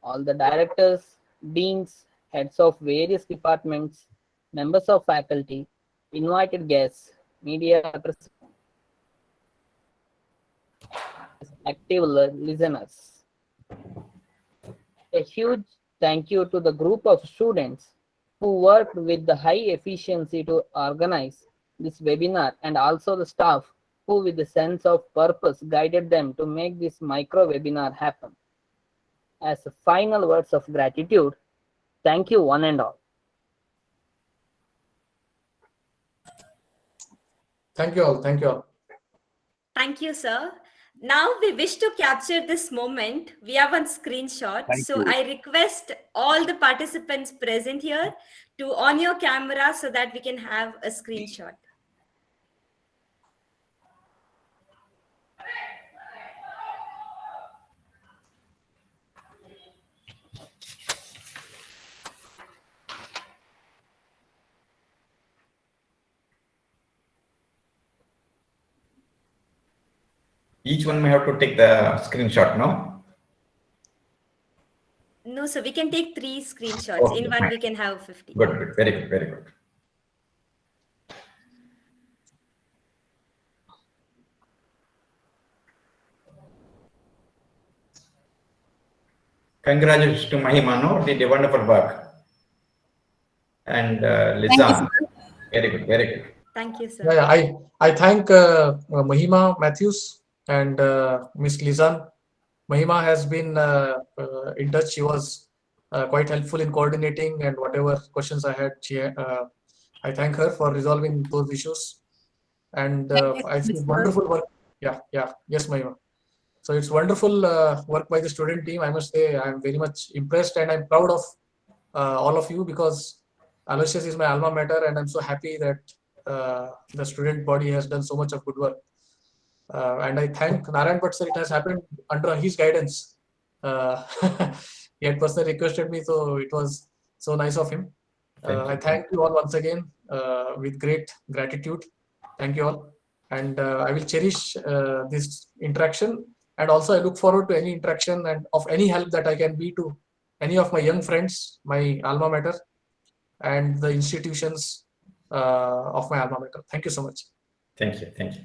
all the directors, deans, heads of various departments, members of faculty, invited guests, media representatives, active listeners. A huge thank you to the group of students who worked with the high efficiency to organize this webinar, and also the staff who with a sense of purpose guided them to make this micro webinar happen. As final words of gratitude, thank you one and all. Thank you all. Thank you all. Thank you, sir. Now we wish to capture this moment. We have one screenshot. So I request all the participants present here to on your camera so that we can have a screenshot. Each one may have to take the screenshot, no? No, sir, we can take 3 screenshots. Okay, In one, fine. we can have 50. Good, good, very good, very good. Congratulations to Mahima, no? Did a wonderful work. And Lizan, very good, very good. Thank you, sir. Yeah, I thank Mahima Matthews and Miss Lizan. Mahima has been in touch. She was quite helpful in coordinating, and whatever questions I had, I thank her for resolving those issues. And I think wonderful work. Yeah, yes, Mahima. So it's wonderful work by the student team. I must say I'm very much impressed, and I'm proud of all of you, because Aloysius is my alma mater, and I'm so happy that the student body has done so much of good work. And I thank Narayan Bhatt sir. It has happened under his guidance. He had personally requested me, so it was so nice of him. I thank you all once again with great gratitude. Thank you all. And I will cherish this interaction. And also I look forward to any interaction and of any help that I can be to any of my young friends, my alma mater, and the institutions of my alma mater. Thank you so much. Thank you, thank you.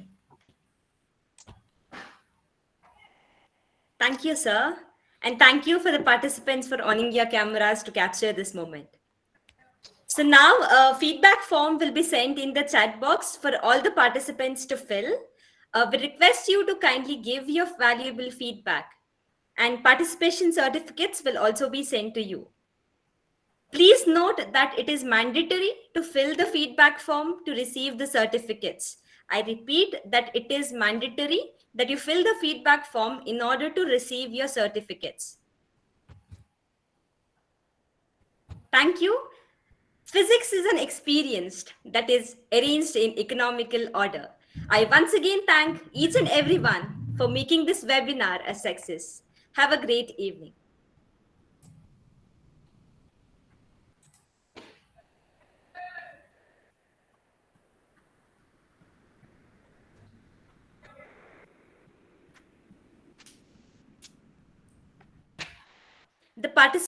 Thank you, sir. And thank you for the participants for owning your cameras to capture this moment. So now a feedback form will be sent in the chat box for all the participants to fill. We request you to kindly give your valuable feedback, and participation certificates will also be sent to you. Please note that it is mandatory to fill the feedback form to receive the certificates. I repeat that it is mandatory that you fill the feedback form in order to receive your certificates. Thank you. Physics is an experience that is arranged in economical order. I once again thank each and everyone for making this webinar a success. Have a great evening. The participants